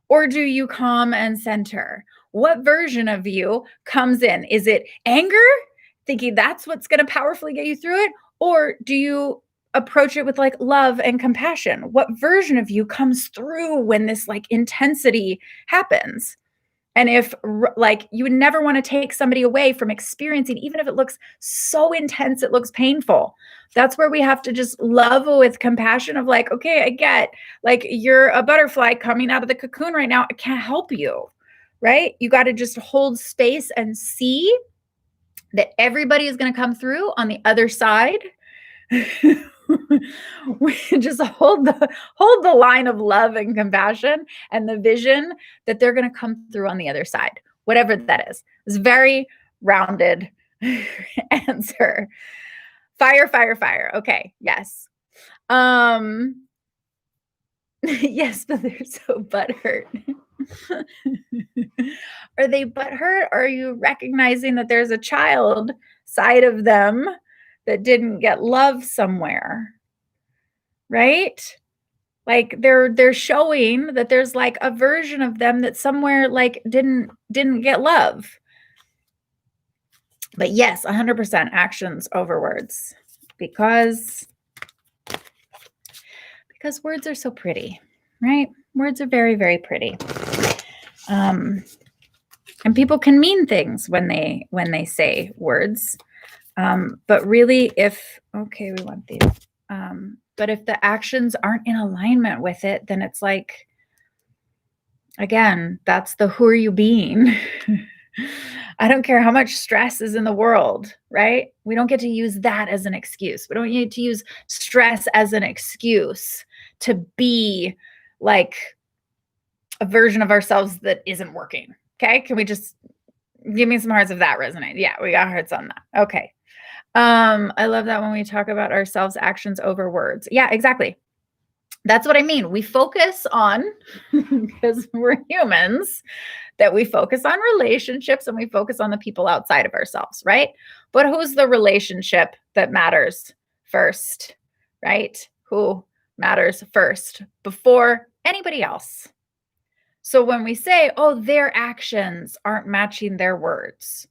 Or do you calm and center? What version of you comes in? Is it anger, thinking that's what's going to powerfully get you through it? Or do you approach it with like love and compassion? What version of you comes through when this like intensity happens? And if like you would never want to take somebody away from experiencing, even if it looks so intense, it looks painful. That's where we have to just love with compassion of like, okay, I get like you're a butterfly coming out of the cocoon right now. I can't help you, right? You got to just hold space and see that everybody is going to come through on the other side. We just hold the line of love and compassion and the vision that they're going to come through on the other side, whatever that is. It's very rounded answer. Fire, fire, fire. Okay. Yes. Yes, but they're so butthurt. Are they butthurt? Or are you recognizing that there's a child side of them that didn't get love somewhere? Right? Like they're showing that there's like a version of them that somewhere like didn't get love. But yes, 100% actions over words, because words are so pretty, right? Words are very, very pretty. And people can mean things when they say words. But really, we want these. But if the actions aren't in alignment with it, then it's like, again, that's the who are you being? I don't care how much stress is in the world, right? We don't get to use that as an excuse. We don't need to use stress as an excuse to be like a version of ourselves that isn't working. Okay. Can we just give me some hearts if that resonates? Yeah, we got hearts on that. Okay. I love that when we talk about ourselves, actions over words. Yeah, exactly. That's what I mean. We focus on, because we're humans, that we focus on relationships and we focus on the people outside of ourselves, right? But who's the relationship that matters first, right? Who matters first before anybody else? So when we say, oh, their actions aren't matching their words,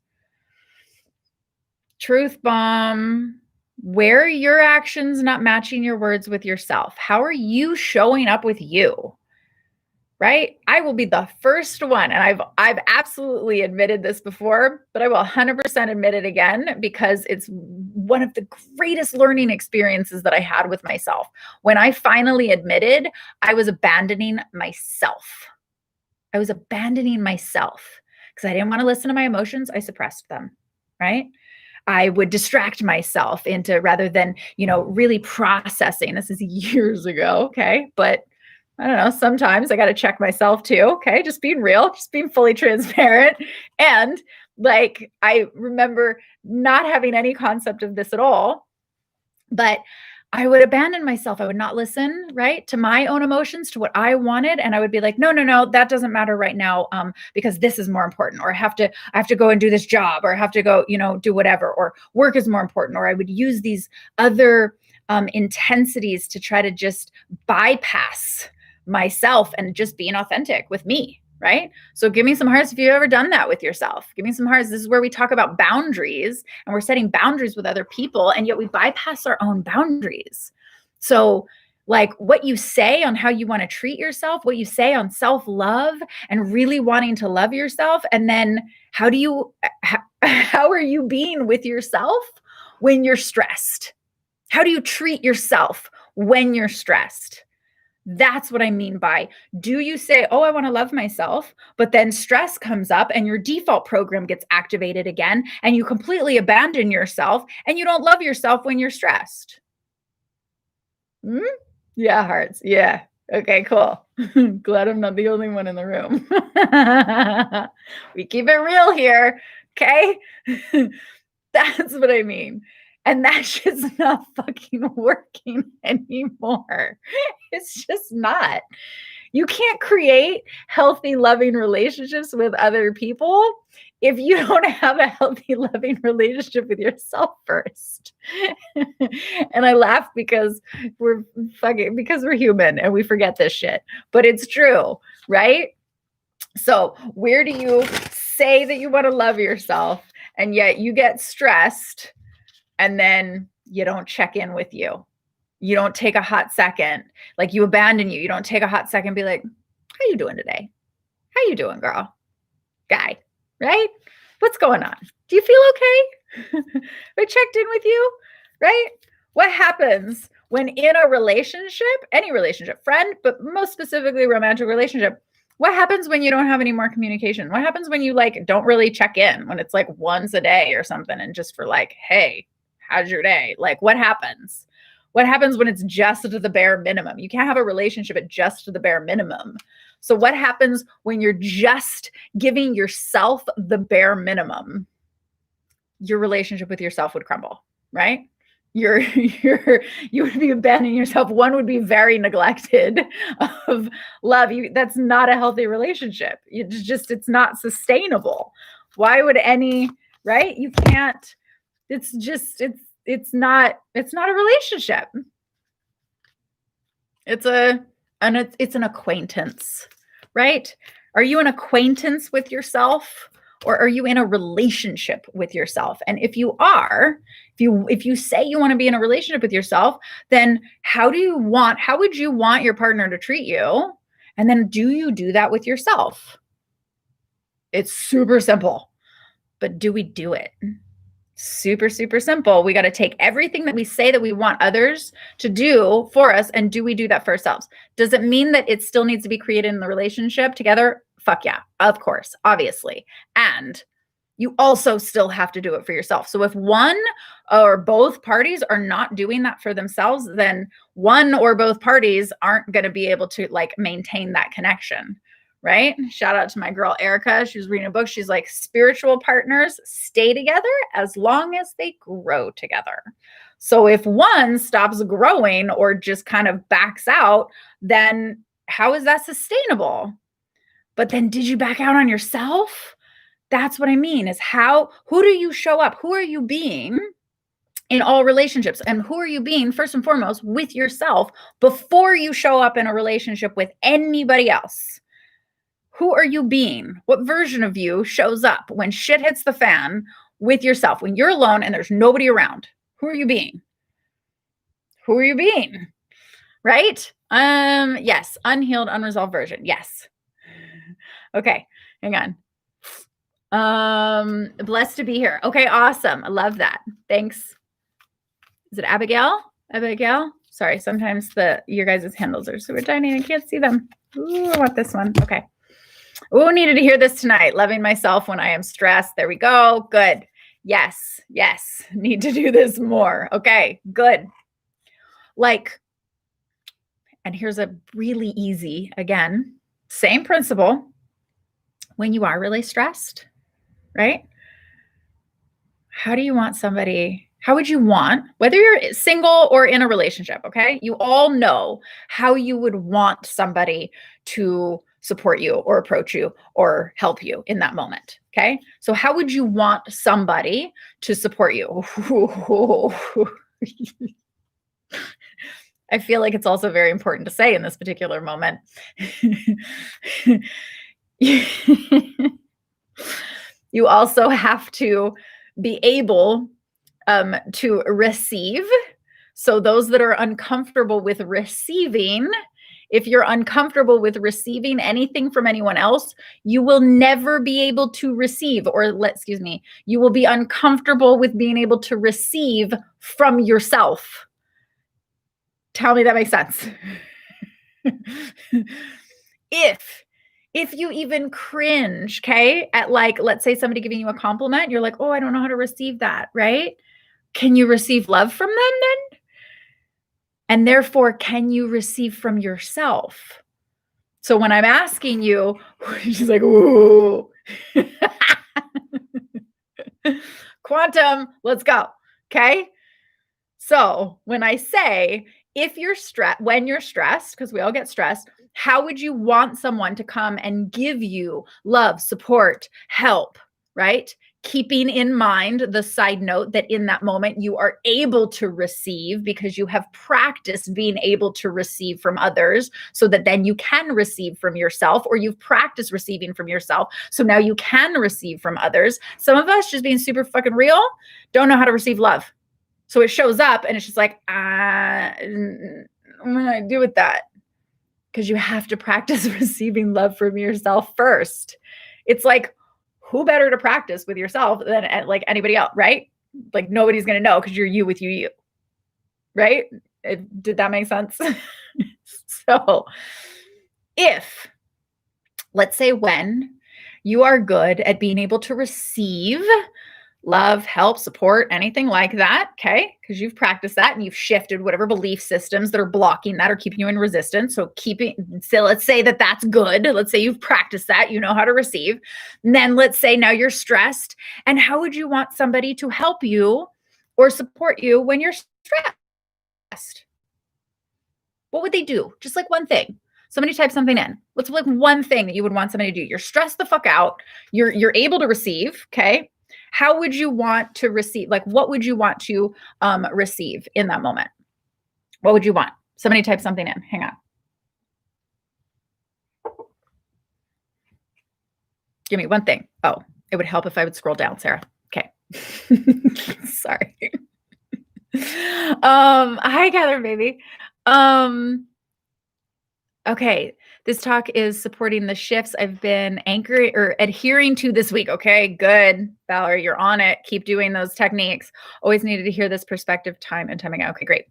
truth bomb. Where are your actions not matching your words with yourself? How are you showing up with you? Right? I will be the first one. And I've absolutely admitted this before, but I will 100% admit it again, because it's one of the greatest learning experiences that I had with myself. When I finally admitted I was abandoning myself. I was abandoning myself because I didn't want to listen to my emotions. I suppressed them, right? I would distract myself into, rather than, really processing. This is years ago. Okay. But I don't know, sometimes I got to check myself too. Okay. Just being real, just being fully transparent. And like, I remember not having any concept of this at all, but I would abandon myself. I would not listen, right, to my own emotions, to what I wanted. And I would be like, no, that doesn't matter right now, because this is more important, or I have to go and do this job, or I have to go, do whatever, or work is more important. Or I would use these other intensities to try to just bypass myself and just being authentic with me. Right? So give me some hearts if you've ever done that with yourself. Give me some hearts. This is where we talk about boundaries, and we're setting boundaries with other people, and yet we bypass our own boundaries. So like what you say on how you want to treat yourself, what you say on self-love and really wanting to love yourself. And then how are you being with yourself when you're stressed? How do you treat yourself when you're stressed? That's what I mean by, do you say, oh, I want to love myself, but then stress comes up and your default program gets activated again, and you completely abandon yourself and you don't love yourself when you're stressed? Yeah, hearts. Yeah. Okay, cool. Glad I'm not the only one in the room. We keep it real here. Okay. That's what I mean. And that shit's not fucking working anymore. It's just not. You can't create healthy, loving relationships with other people if you don't have a healthy, loving relationship with yourself first. And I laugh because we're human and we forget this shit. But it's true, right? So, where do you say that you want to love yourself and yet you get stressed and then you don't check in with you? You don't take a hot second, like you abandon you. You don't take a hot second and be like, how you doing today? How you doing, girl? Guy, right? What's going on? Do you feel okay? I checked in with you, right? What happens when in a relationship, any relationship, friend, but most specifically romantic relationship, what happens when you don't have any more communication? What happens when you like don't really check in, when it's like once a day or something and just for like, hey, how's your day? Like what happens? What happens when it's just the bare minimum? You can't have a relationship at just the bare minimum. So what happens when you're just giving yourself the bare minimum? Your relationship with yourself would crumble, right? You would be abandoning yourself. One would be very neglected of love. That's not a healthy relationship. It's not sustainable. Why would any, right? You can't, it's not a relationship. It's an acquaintance, right? Are you an acquaintance with yourself or are you in a relationship with yourself? And if you are, if you say you want to be in a relationship with yourself, then how would you want your partner to treat you? And then do you do that with yourself? It's super simple, but do we do it? Super, super simple. We got to take everything that we say that we want others to do for us. And do we do that for ourselves? Does it mean that it still needs to be created in the relationship together? Fuck yeah. Of course, obviously. And you also still have to do it for yourself. So if one or both parties are not doing that for themselves, then one or both parties aren't going to be able to like maintain that connection. Right? Shout out to my girl, Erica. She was reading a book. She's like, spiritual partners stay together as long as they grow together. So if one stops growing or just kind of backs out, then how is that sustainable? But then did you back out on yourself? That's what I mean is who do you show up? Who are you being in all relationships? And who are you being first and foremost with yourself before you show up in a relationship with anybody else? Who are you being? What version of you shows up when shit hits the fan with yourself? When you're alone and there's nobody around, who are you being? Who are you being? Right? Yes. Unhealed, unresolved version. Yes. Okay. Hang on. Blessed to be here. Okay. Awesome. I love that. Thanks. Is it Abigail? Abigail? Sorry. Sometimes your guys' handles are super tiny. I can't see them. Ooh, I want this one. Okay. Oh, needed to hear this tonight. Loving myself when I am stressed. There we go. Good. Yes. Yes. Need to do this more. Okay. Good. And here's a really easy, again, same principle. When you are really stressed, right? How would you want, whether you're single or in a relationship, okay? You all know how you would want somebody to support you or approach you or help you in that moment, okay? So how would you want somebody to support you? I feel like it's also very important to say in this particular moment. You also have to be able to receive. So those that are uncomfortable with receiving, if you're uncomfortable with receiving anything from anyone else, you will never be able to receive, you will be uncomfortable with being able to receive from yourself. Tell me that makes sense. If you even cringe, okay, at let's say somebody giving you a compliment, you're like, oh, I don't know how to receive that, right? Can you receive love from them then? And therefore, can you receive from yourself? So when I'm asking you, she's like, ooh. Quantum, let's go. Okay. So when I say, if you're when you're stressed, because we all get stressed, how would you want someone to come and give you love, support, help, right? Keeping in mind the side note that in that moment you are able to receive because you have practiced being able to receive from others so that then you can receive from yourself, or you've practiced receiving from yourself. So now you can receive from others. Some of us, just being super fucking real, don't know how to receive love. So it shows up and it's just like, what do I do with that? Because you have to practice receiving love from yourself first. It's like, who better to practice with yourself than like anybody else, right? Like nobody's going to know because you're you with you, right? Did that make sense? So if, let's say when you are good at being able to receive love, help, support, anything like that, okay? Because you've practiced that and you've shifted whatever belief systems that are blocking that or keeping you in resistance. So let's say that that's good. Let's say you've practiced that, you know how to receive. And then let's say now you're stressed. And how would you want somebody to help you or support you when you're stressed? What would they do? Just like one thing. Somebody type something in. What's like one thing that you would want somebody to do? You're stressed the fuck out. You're able to receive, okay? How would you want to receive? Like, what would you want to receive in that moment? What would you want? Somebody type something in. Hang on. Give me one thing. Oh, it would help if I would scroll down, Sarah. Okay. Sorry. Hi, Catherine, baby. Okay. This talk is supporting the shifts I've been anchoring or adhering to this week. Okay, good. Valerie, you're on it. Keep doing those techniques. Always needed to hear this perspective time and time again. Okay, great.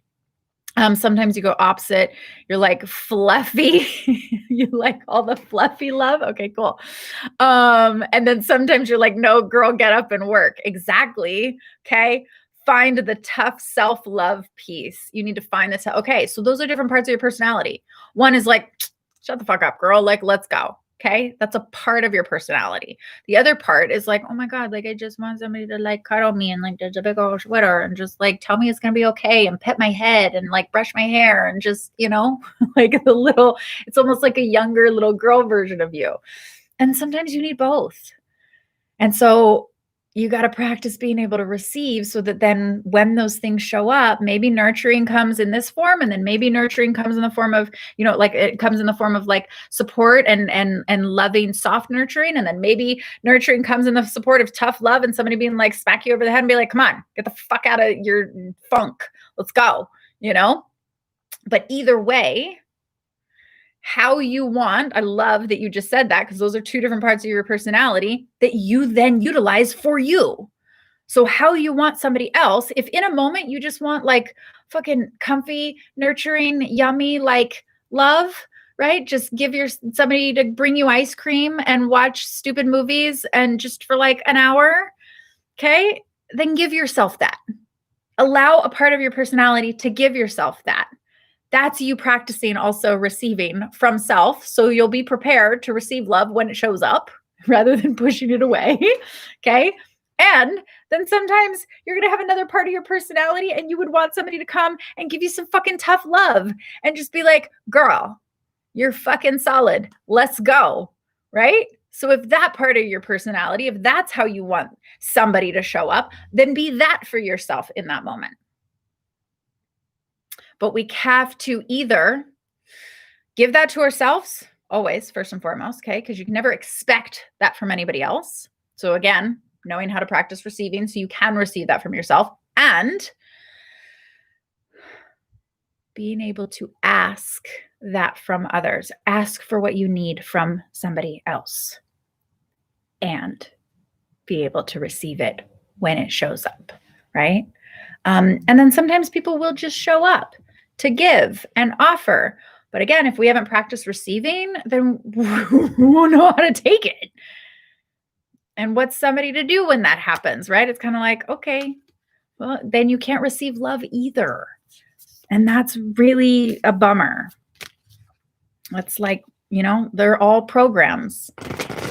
Sometimes you go opposite. You're like fluffy. You like all the fluffy love. Okay, cool. And then sometimes you're like, no, girl, get up and work. Exactly. Okay. Find the tough self-love piece. You need to find this. Okay. So those are different parts of your personality. One is like, shut the fuck up, girl. Like, let's go. Okay. That's a part of your personality. The other part is like, oh my God, like I just want somebody to like cuddle me and like there's a big old sweater and just like tell me it's going to be okay and pet my head and like brush my hair and just, like it's almost like a younger little girl version of you. And sometimes you need both. And so you got to practice being able to receive so that then when those things show up, maybe nurturing comes in this form, and then maybe nurturing comes in the form of, like it comes in the form of like support and loving, soft nurturing. And then maybe nurturing comes in the support of tough love and somebody being like, smack you over the head and be like, come on, get the fuck out of your funk. Let's go, But either way, how you want, I love that you just said that because those are two different parts of your personality that you then utilize for you. So how you want somebody else, if in a moment you just want like fucking comfy, nurturing, yummy, like love, right? Just give somebody to bring you ice cream and watch stupid movies and just for like an hour, okay? Then give yourself that. Allow a part of your personality to give yourself that. That's you practicing also receiving from self. So you'll be prepared to receive love when it shows up rather than pushing it away. Okay. And then sometimes you're going to have another part of your personality and you would want somebody to come and give you some fucking tough love and just be like, girl, you're fucking solid. Let's go. Right. So if that part of your personality, if that's how you want somebody to show up, then be that for yourself in that moment. But we have to either give that to ourselves, always, first and foremost, okay? Because you can never expect that from anybody else. So again, knowing how to practice receiving so you can receive that from yourself, and being able to ask that from others. Ask for what you need from somebody else and be able to receive it when it shows up, right? And then sometimes people will just show up to give and offer. But again, if we haven't practiced receiving, then we won't know how to take it. And what's somebody to do when that happens, right? It's kind of like, okay, well, then you can't receive love either. And that's really a bummer. It's like, they're all programs.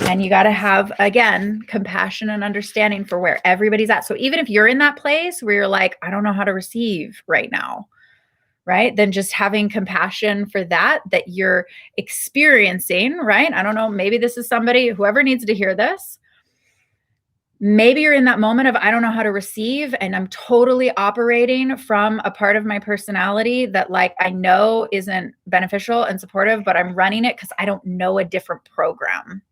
And you got to have, again, compassion and understanding for where everybody's at. So even if you're in that place where you're like, I don't know how to receive right now, right? Then just having compassion for that you're experiencing, right? I don't know, maybe this is somebody, whoever needs to hear this. Maybe you're in that moment of, I don't know how to receive, and I'm totally operating from a part of my personality that like I know isn't beneficial and supportive, but I'm running it because I don't know a different program,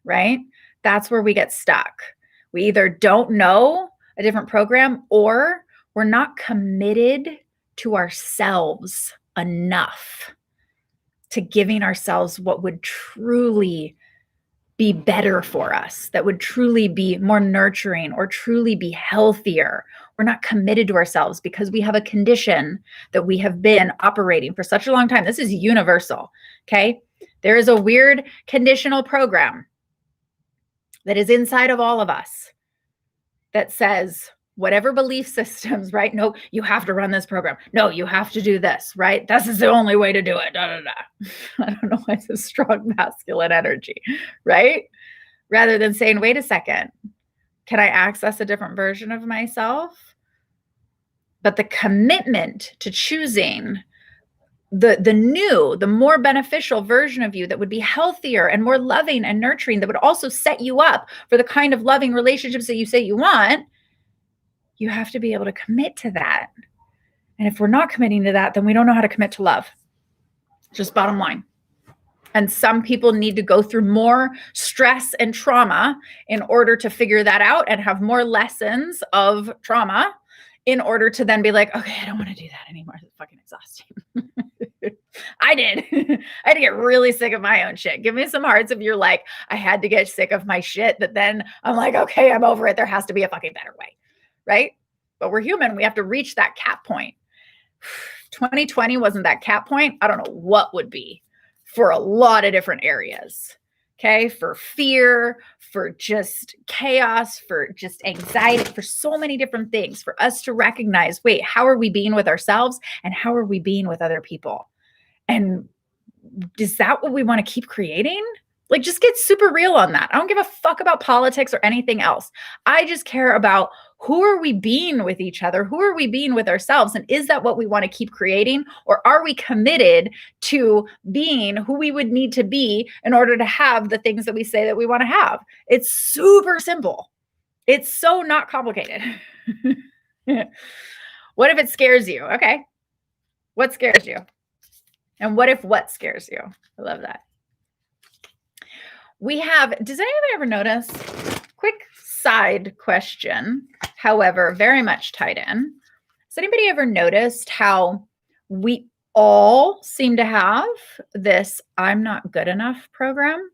right? That's where we get stuck. We either don't know a different program or we're not committed to ourselves enough to giving ourselves what would truly be better for us, that would truly be more nurturing or truly be healthier. We're not committed to ourselves because we have a condition that we have been operating for such a long time. This is universal, okay? There is a weird conditional program that is inside of all of us that says, whatever belief systems, right? No, you have to run this program. No, you have to do this, right? This is the only way to do it. Da, da, da. I don't know why it's a strong masculine energy, right? Rather than saying, wait a second, can I access a different version of myself? But the commitment to choosing the new, the more beneficial version of you that would be healthier and more loving and nurturing, that would also set you up for the kind of loving relationships that you say you want, you have to be able to commit to that. And if we're not committing to that, then we don't know how to commit to love. Just bottom line. And some people need to go through more stress and trauma in order to figure that out and have more lessons of trauma in order to then be like, okay, I don't want to do that anymore. It's fucking exhausting. I did. I had to get really sick of my own shit. Give me some hearts if you're like, I had to get sick of my shit, that then I'm like, okay, I'm over it. There has to be a fucking better way. Right? But we're human. We have to reach that cap point. 2020 wasn't that cap point. I don't know what would be for a lot of different areas. Okay. For fear, for just chaos, for just anxiety, for so many different things, for us to recognize, wait, how are we being with ourselves and how are we being with other people? And is that what we want to keep creating? Like, just get super real on that. I don't give a fuck about politics or anything else. I just care about who are we being with each other? Who are we being with ourselves? And is that what we want to keep creating? Or are we committed to being who we would need to be in order to have the things that we say that we want to have? It's super simple. It's so not complicated. What if it scares you? Okay. What scares you? And what if what scares you? I love that. We have, does anybody ever notice, quick side question, however, very much tied in. Has anybody ever noticed how we all seem to have this I'm not good enough program?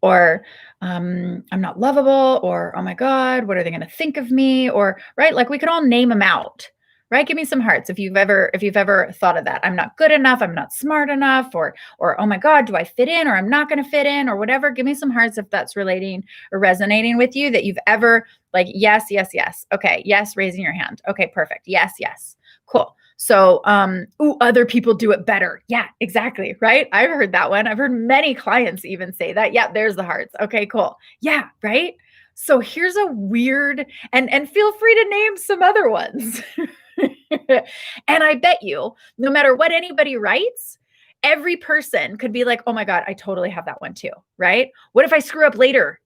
Or I'm not lovable, or oh my God, what are they going to think of me? Or right, like we could all name them out. Right? Give me some hearts if you've ever thought of that. I'm not good enough. I'm not smart enough. Or oh my God, do I fit in? Or I'm not going to fit in, or whatever. Give me some hearts if that's relating or resonating with you, that you've ever like, yes, yes, yes. Okay. Yes. Raising your hand. Okay. Perfect. Yes. Yes. Cool. So, other people do it better. Yeah, exactly. Right. I've heard that one. I've heard many clients even say that. Yeah, there's the hearts. Okay, cool. Yeah. Right. So here's a weird, and feel free to name some other ones. And I bet you, no matter what anybody writes, every person could be like, oh my God, I totally have that one too, right? What if I screw up later?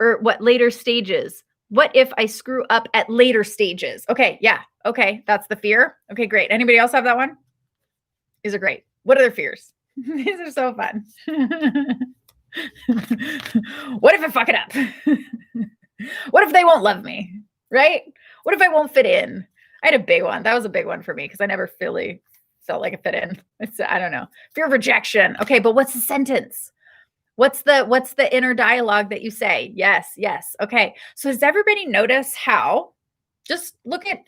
Or what later stages? What if I screw up at later stages? Okay, yeah, okay, that's the fear. Okay, great. Anybody else have that one? These are great. What are their fears? These are so fun. What if I fuck it up? What if they won't love me, right? What if I won't fit in? I had a big one. That was a big one for me because I never really felt like I fit in. I don't know. Fear of rejection. Okay, but what's the sentence? What's the inner dialogue that you say? Yes, yes. Okay. So does everybody notice how, just look at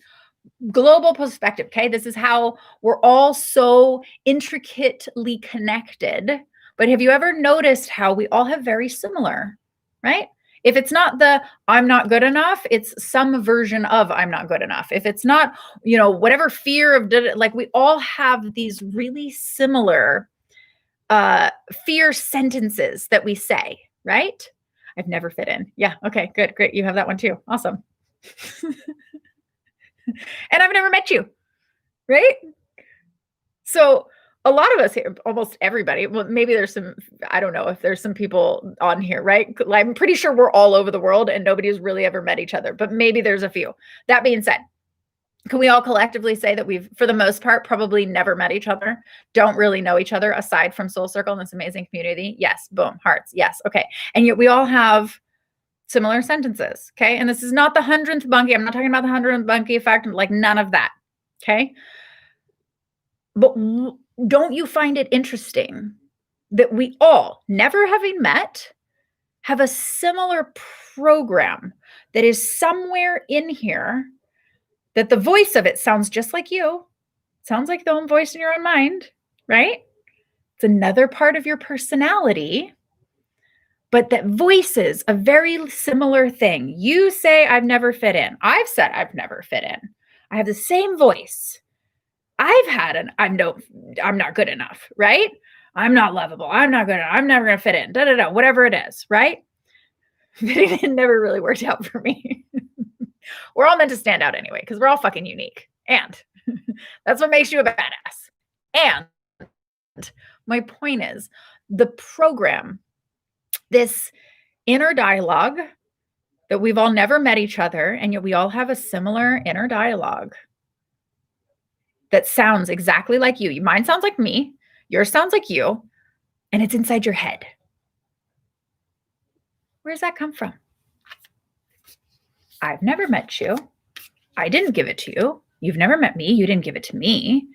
global perspective, okay? This is how we're all so intricately connected. But have you ever noticed how we all have very similar, right? If it's not the I'm not good enough, it's some version of I'm not good enough. If it's not, whatever fear of, like we all have these really similar fear sentences that we say, right? I've never fit in. Yeah. Okay, good. Great. You have that one too. Awesome. And I've never met you, right? So a lot of us here, almost everybody, well, maybe there's some, I don't know if there's some people on here, right? I'm pretty sure we're all over the world and nobody's really ever met each other, but maybe there's a few. That being said, can we all collectively say that we've, for the most part, probably never met each other, don't really know each other aside from Soul Circle and this amazing community? Yes. Boom. Hearts. Yes. Okay. And yet we all have similar sentences. Okay. And this is not the 100th monkey. I'm not talking about the 100th monkey effect, like none of that. Okay. But don't you find it interesting that we all, never having met, have a similar program that is somewhere in here, that the voice of it sounds just like you, sounds like the own voice in your own mind, right? It's another part of your personality, but that voices a very similar thing. You say, I've never fit in. I've said, I've never fit in. I have the same voice. I've had I'm not good enough, right? I'm not lovable. I'm not good enough. I'm never going to fit in, whatever it is, right? It never really worked out for me. We're all meant to stand out anyway, because we're all fucking unique. And that's what makes you a badass. And my point is, the program, this inner dialogue that we've all never met each other, and yet we all have a similar inner dialogue that sounds exactly like you. Mine sounds like me. Yours sounds like you. And it's inside your head. Where does that come from? I've never met you. I didn't give it to you. You've never met me. You didn't give it to me.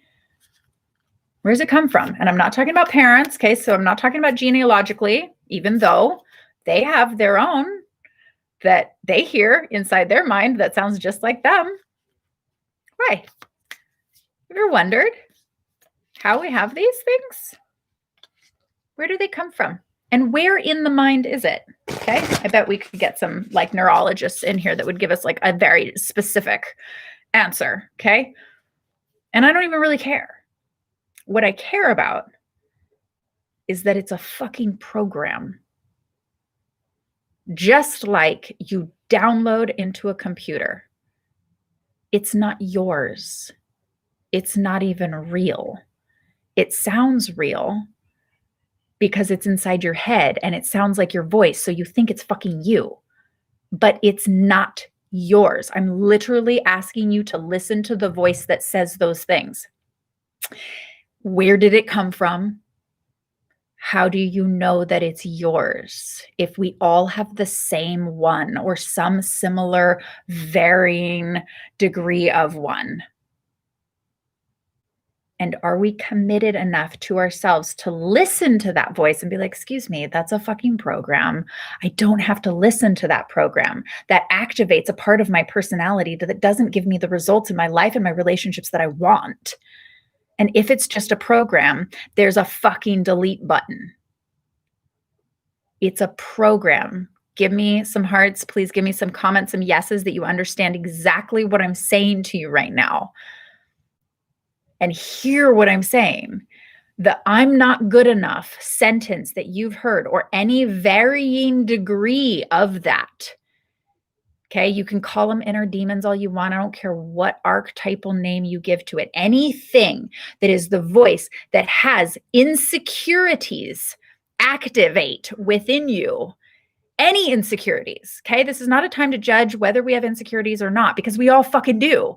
Where does it come from? And I'm not talking about parents. Okay. So I'm not talking about genealogically, even though they have their own that they hear inside their mind that sounds just like them. Right. Ever wondered how we have these things? Where do they come from? And where in the mind is it? Okay. I bet we could get some like neurologists in here that would give us like a very specific answer. Okay. And I don't even really care. What I care about is that it's a fucking program. Just like you download into a computer. It's not yours. It's not even real. It sounds real because it's inside your head and it sounds like your voice. So you think it's fucking you, but it's not yours. I'm literally asking you to listen to the voice that says those things. Where did it come from? How do you know that it's yours? If we all have the same one or some similar varying degree of one. And are we committed enough to ourselves to listen to that voice and be like, excuse me, that's a fucking program. I don't have to listen to that program. That activates a part of my personality that doesn't give me the results in my life and my relationships that I want. And if it's just a program, there's a fucking delete button. It's a program. Give me some hearts. Please give me some comments, some yeses that you understand exactly what I'm saying to you right now. And hear what I'm saying. The I'm not good enough sentence that you've heard, or any varying degree of that. Okay, you can call them inner demons all you want. I don't care what archetypal name you give to it. Anything that is the voice that has insecurities activate within you. Any insecurities. Okay, this is not a time to judge whether we have insecurities or not, because we all fucking do.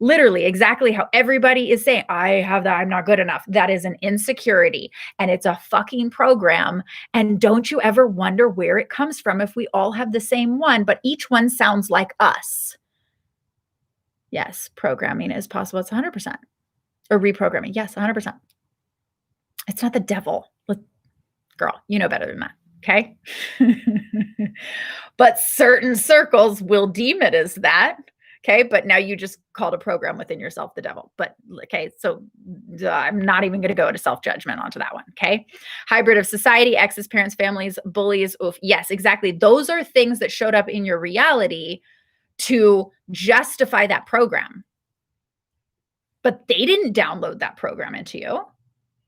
Literally exactly how everybody is saying, I have that, I'm not good enough. That is an insecurity and it's a fucking program. And don't you ever wonder where it comes from if we all have the same one, but each one sounds like us. Yes, programming is possible. It's 100%. Or reprogramming. Yes, 100%. It's not the devil. Girl, you know better than that. Okay. But certain circles will deem it as that. Okay. But now you just called a program within yourself the devil. But okay. So I'm not even going to go into self-judgment onto that one. Okay. Hybrid of society, exes, parents, families, bullies. Oof. Yes, exactly. Those are things that showed up in your reality to justify that program. But they didn't download that program into you.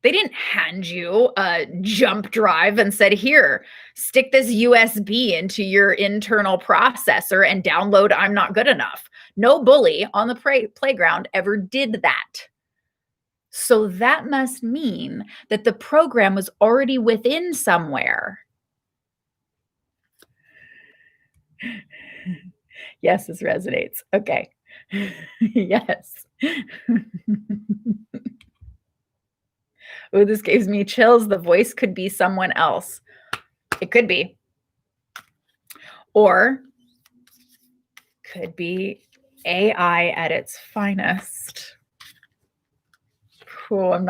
They didn't hand you a jump drive and said, here, stick this USB into your internal processor and download I'm not good enough. No bully on the playground ever did that. So that must mean that the program was already within somewhere. Yes, this resonates. Okay. Yes. Oh, this gives me chills. The voice could be someone else. It could be. Or could be AI at its finest. Oh, I'm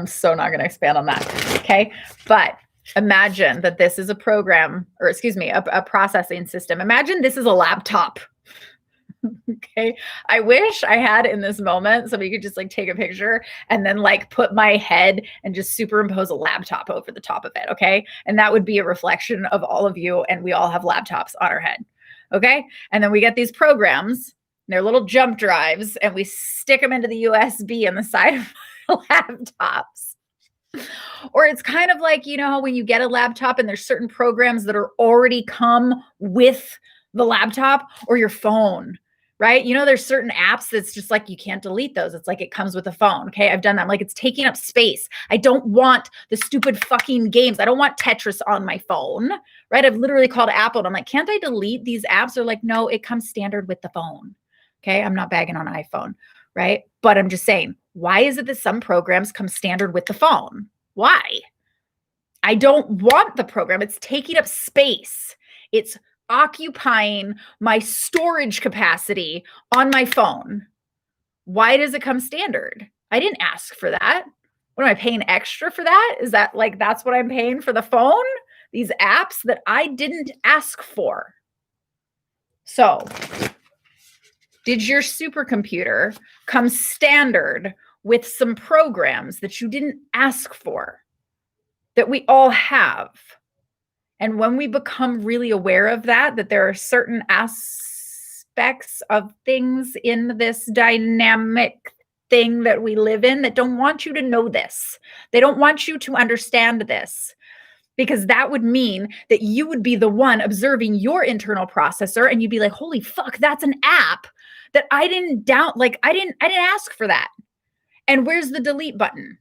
so not going to expand on that. Okay. But imagine that this is a program, or excuse me, a processing system. Imagine this is a laptop. Okay. I wish I had in this moment somebody could just like take a picture and then like put my head and just superimpose a laptop over the top of it. Okay. And that would be a reflection of all of you. And we all have laptops on our head. Okay. And then we get these programs, they're little jump drives, and we stick them into the USB on the side of our laptops. Or it's kind of like, you know, when you get a laptop and there's certain programs that are already come with the laptop or your phone, right? You know, there's certain apps that's just like, you can't delete those. It's like it comes with a phone. Okay. I've done that. I'm like, it's taking up space. I don't want the stupid fucking games. I don't want Tetris on my phone, right? I've literally called Apple and I'm like, can't I delete these apps? They're like, no, it comes standard with the phone. Okay. I'm not bagging on iPhone, right? But I'm just saying, why is it that some programs come standard with the phone? Why? I don't want the program. It's taking up space. It's occupying my storage capacity on my phone. Why does it come standard? I didn't ask for that. What am I paying extra for that? Is that like, that's what I'm paying for the phone? These apps that I didn't ask for. So, did your supercomputer come standard with some programs that you didn't ask for, that we all have? And when we become really aware of that there are certain aspects of things in this dynamic thing that we live in that don't want you to know this. They don't want you to understand this, because that would mean that you would be the one observing your internal processor and you'd be like, holy fuck, that's an app that I didn't I didn't ask for that. And where's the delete button?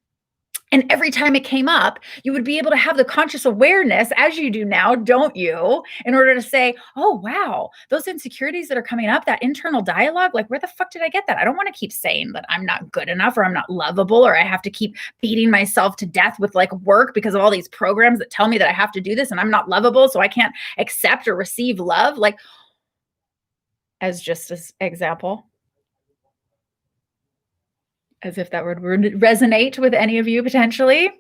And every time it came up, you would be able to have the conscious awareness, as you do now, don't you, in order to say, oh, wow, those insecurities that are coming up, that internal dialogue, like, where the fuck did I get that? I don't want to keep saying that I'm not good enough or I'm not lovable or I have to keep beating myself to death with like work because of all these programs that tell me that I have to do this and I'm not lovable, so I can't accept or receive love. Like, as just an example, as if that would resonate with any of you potentially.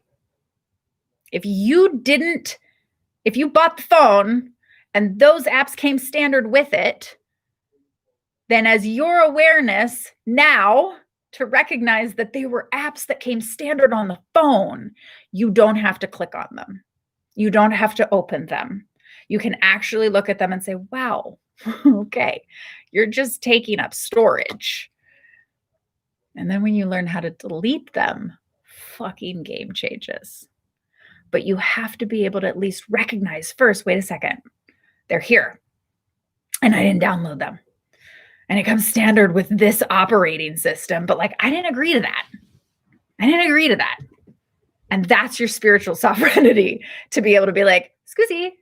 If you bought the phone and those apps came standard with it, then as your awareness now to recognize that they were apps that came standard on the phone, you don't have to click on them. You don't have to open them. You can actually look at them and say, wow, okay, you're just taking up storage. And then when you learn how to delete them, fucking game changes. But you have to be able to at least recognize first, wait a second, they're here. And I didn't download them. And it comes standard with this operating system. But like, I didn't agree to that. And that's your spiritual sovereignty, to be able to be like, excuse me,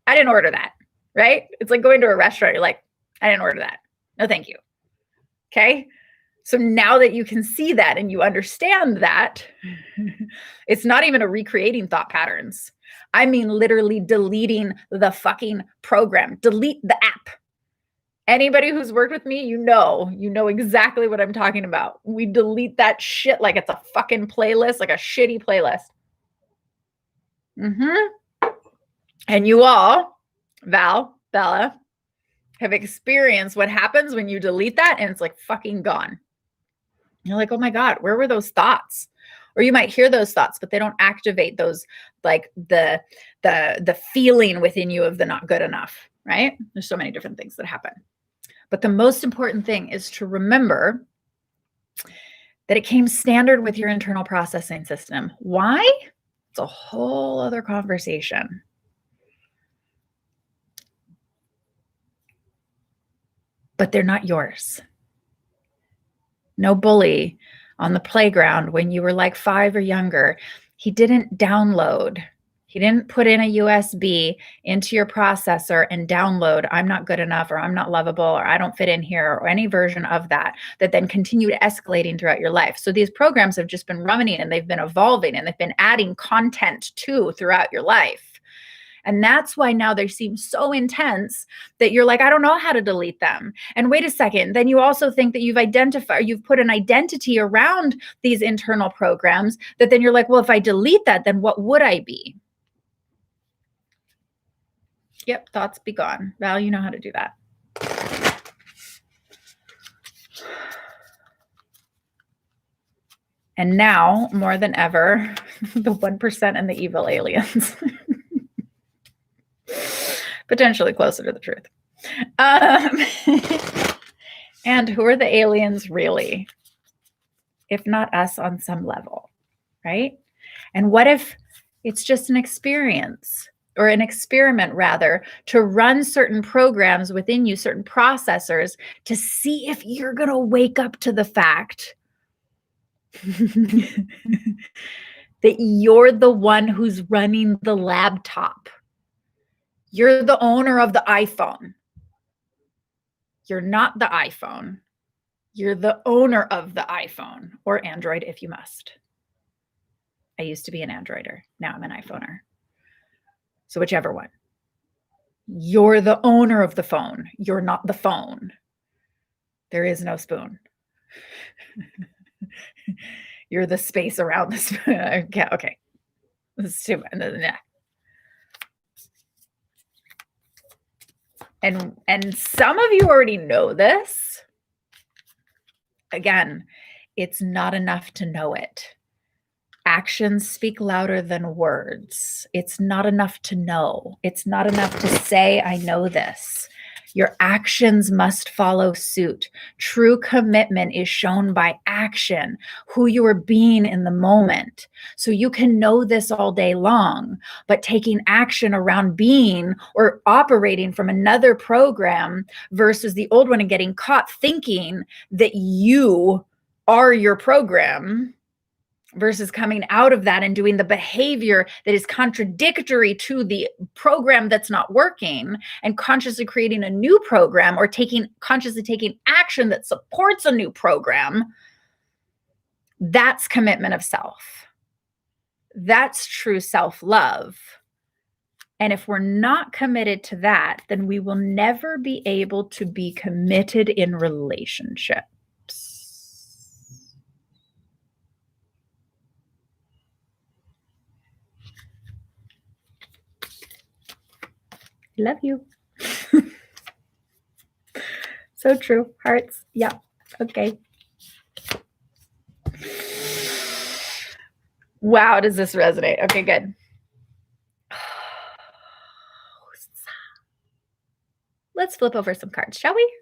I didn't order that, right? It's like going to a restaurant. You're like, I didn't order that. No, thank you. Okay. So now that you can see that and you understand that, it's not even a recreating thought patterns. I mean, literally deleting the fucking program, delete the app. Anybody who's worked with me, you know exactly what I'm talking about. We delete that shit like it's a fucking playlist, like a shitty playlist. And you all, Val, Bella, have experienced what happens when you delete that and it's like fucking gone. You're like, oh my God, where were those thoughts? Or you might hear those thoughts, but they don't activate those, like the feeling within you of the not good enough, right? There's so many different things that happen. But the most important thing is to remember that it came standard with your internal processing system. Why? It's a whole other conversation. But they're not yours. No bully on the playground when you were like 5 or younger, he didn't download. He didn't put in a USB into your processor and download, I'm not good enough, or I'm not lovable, or I don't fit in here, or any version of that then continued escalating throughout your life. So these programs have just been running and they've been evolving and they've been adding content to throughout your life. And that's why now they seem so intense that you're like, I don't know how to delete them. And wait a second, then you also think that you've put an identity around these internal programs that then you're like, well, if I delete that, then what would I be? Yep, thoughts be gone. Val, you know how to do that. And now, more than ever, the 1% and the evil aliens. Potentially closer to the truth. And who are the aliens really? If not us on some level, right? And what if it's just an experience or an experiment rather to run certain programs within you, certain processors to see if you're going to wake up to the fact that you're the one who's running the laptop. You're the owner of the iPhone. You're not the iPhone. You're the owner of the iPhone, or Android if you must. I used to be an Androider. Now I'm an iPhoner. So whichever one. You're the owner of the phone. You're not the phone. There is no spoon. You're the space around the spoon. Okay. This is too much. And some of you already know this. Again, it's not enough to know it. Actions speak louder than words. It's not enough to know. It's not enough to say, I know this. Your actions must follow suit. True commitment is shown by action, who you are being in the moment. So you can know this all day long, but taking action around being or operating from another program versus the old one and getting caught thinking that you are your program versus coming out of that and doing the behavior that is contradictory to the program that's not working and consciously creating a new program or consciously taking action that supports a new program. That's commitment of self. That's true self-love. And if we're not committed to that, then we will never be able to be committed in relationships. Love you. So true. Hearts. Yeah. Okay. Wow. Does this resonate? Okay, good. Let's flip over some cards, shall we?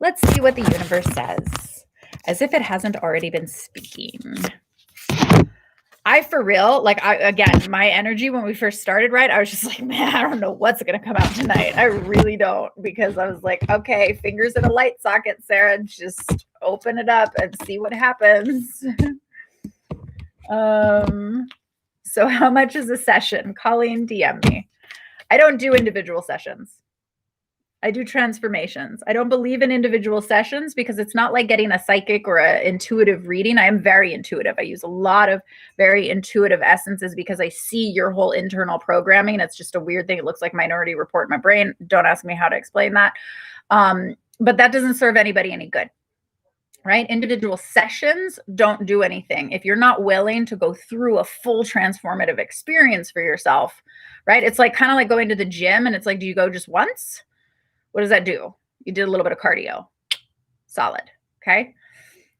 Let's see what the universe says, as if it hasn't already been speaking. For real, again, my energy when we first started, right? I was just like, man, I don't know what's going to come out tonight. I really don't, because I was like, okay, fingers in a light socket, Sarah, just open it up and see what happens. So how much is a session? Colleen, DM me. I don't do individual sessions. I do transformations. I don't believe in individual sessions because it's not like getting a psychic or an intuitive reading. I am very intuitive. I use a lot of very intuitive essences because I see your whole internal programming. It's just a weird thing. It looks like Minority Report in my brain. Don't ask me how to explain that. But that doesn't serve anybody any good. right? Individual sessions don't do anything. If you're not willing to go through a full transformative experience for yourself, right? It's like kind of like going to the gym and it's like, do you go just once? What does that do? You did a little bit of cardio. Solid. Okay.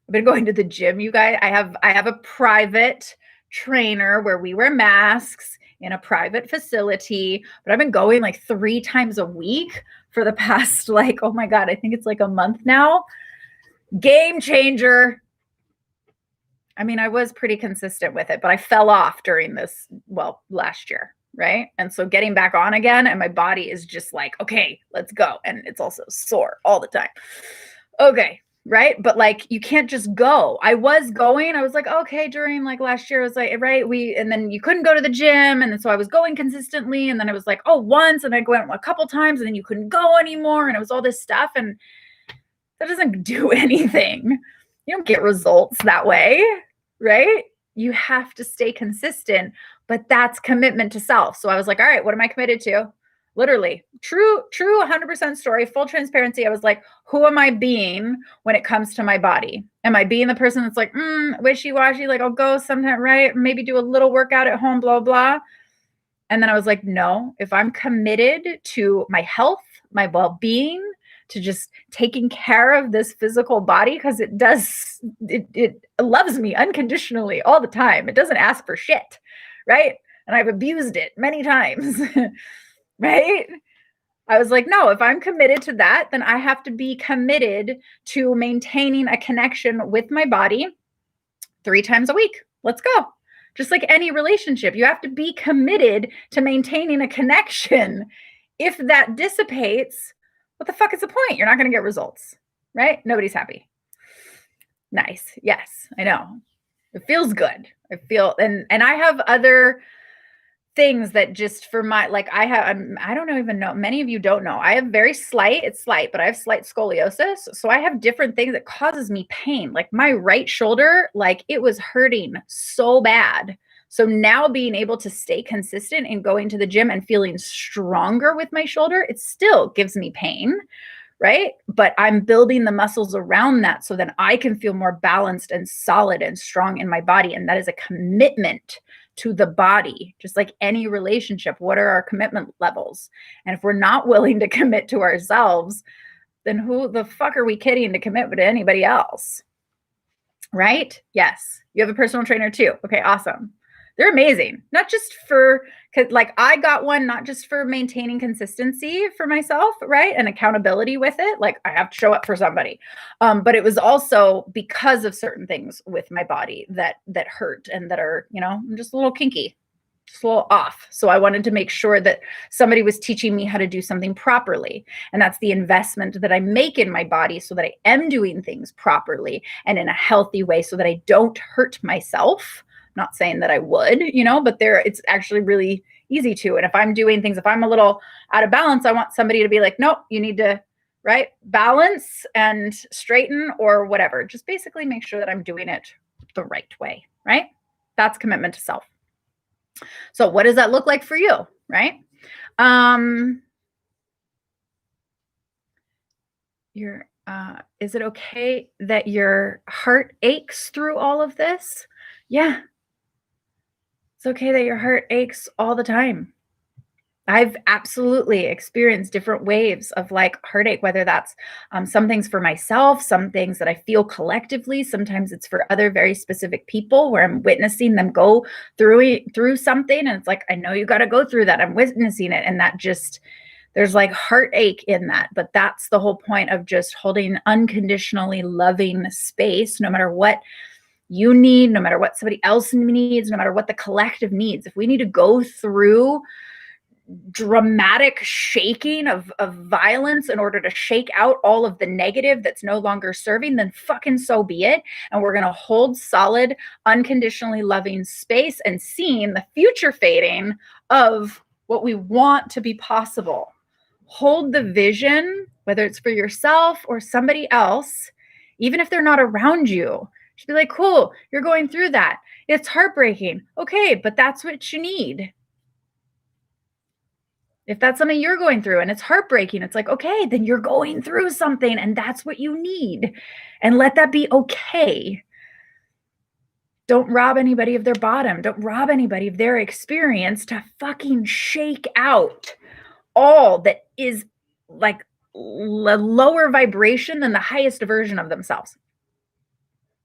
I've been going to the gym, you guys. I have a private trainer where we wear masks in a private facility, but I've been going like 3 times a week for the past like, oh my God, I think it's like a month now. Game changer. I mean, I was pretty consistent with it, but I fell off during this, well, last year, right? And so getting back on again, and my body is just like, okay, let's go. And it's also sore all the time. Okay, right? But like, you can't just go. I was going, I was like, okay, during like last year, I was like, right, and then you couldn't go to the gym. And then so I was going consistently. And then I was like, oh, once, and I went a couple times, and then you couldn't go anymore. And it was all this stuff. And that doesn't do anything. You don't get results that way, right? You have to stay consistent, but that's commitment to self. So I was like, all right, what am I committed to? Literally, true 100% story, full transparency. I was like, who am I being when it comes to my body? Am I being the person that's like, wishy-washy, like I'll go sometime, right? Maybe do a little workout at home, blah, blah. And then I was like, no, if I'm committed to my health, my well-being, to just taking care of this physical body, because it loves me unconditionally all the time. It doesn't ask for shit, right? And I've abused it many times, right? I was like, no, if I'm committed to that, then I have to be committed to maintaining a connection with my body 3 times a week. Let's go. Just like any relationship, you have to be committed to maintaining a connection. If that dissipates, what the fuck is the point? You're not going to get results, right? Nobody's happy. Nice. Yes, I know. It feels good. I feel, and I have other things that just for my, like I don't even know. Many of you don't know. I have it's slight, but I have slight scoliosis. So I have different things that causes me pain. Like my right shoulder, like it was hurting so bad. So now being able to stay consistent in going to the gym and feeling stronger with my shoulder, it still gives me pain, right? But I'm building the muscles around that so that I can feel more balanced and solid and strong in my body. And that is a commitment to the body, just like any relationship. What are our commitment levels? And if we're not willing to commit to ourselves, then who the fuck are we kidding to commit to anybody else? Right? Yes. You have a personal trainer too. Okay, awesome. They're amazing. Not just for, like I got one, not just for maintaining consistency for myself, right? And accountability with it. Like I have to show up for somebody. But it was also because of certain things with my body that hurt and that are, I'm just a little kinky, just a little off. So I wanted to make sure that somebody was teaching me how to do something properly. And that's the investment that I make in my body so that I am doing things properly and in a healthy way so that I don't hurt myself. Not saying that I would, but it's actually really easy to. And if I'm doing things, if I'm a little out of balance, I want somebody to be like, nope, you need to, right, balance and straighten or whatever. Just basically make sure that I'm doing it the right way, right? That's commitment to self. So what does that look like for you, right? Is it okay that your heart aches through all of this? Yeah. It's okay that your heart aches all the time. I've absolutely experienced different waves of like heartache, whether that's some things for myself, some things that I feel collectively. Sometimes it's for other very specific people where I'm witnessing them go through something. And it's like, I know you got to go through that. I'm witnessing it. And that just, there's like heartache in that. But that's the whole point of just holding unconditionally loving space, no matter what you need, no matter what somebody else needs, no matter what the collective needs. If we need to go through dramatic shaking of violence in order to shake out all of the negative that's no longer serving, then fucking so be it. And we're going to hold solid, unconditionally loving space and seeing the future fading of what we want to be possible. Hold the vision, whether it's for yourself or somebody else, even if they're not around you. Just be like, cool, you're going through that. It's heartbreaking. Okay, but that's what you need. If that's something you're going through and it's heartbreaking, it's like, okay, then you're going through something and that's what you need. And let that be okay. Don't rob anybody of their bottom. Don't rob anybody of their experience to fucking shake out all that is like lower vibration than the highest version of themselves.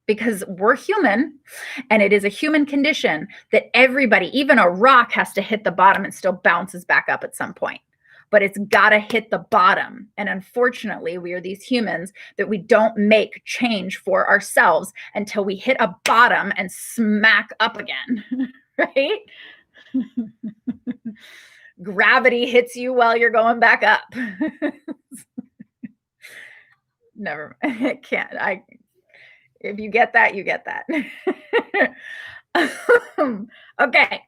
Because we're human and it is a human condition that everybody, even a rock, has to hit the bottom and still bounces back up at some point. But it's got to hit the bottom. And unfortunately, we are these humans that we don't make change for ourselves until we hit a bottom and smack up again, right? Gravity hits you while you're going back up. Never, I can't. If you get that, you get that. Okay.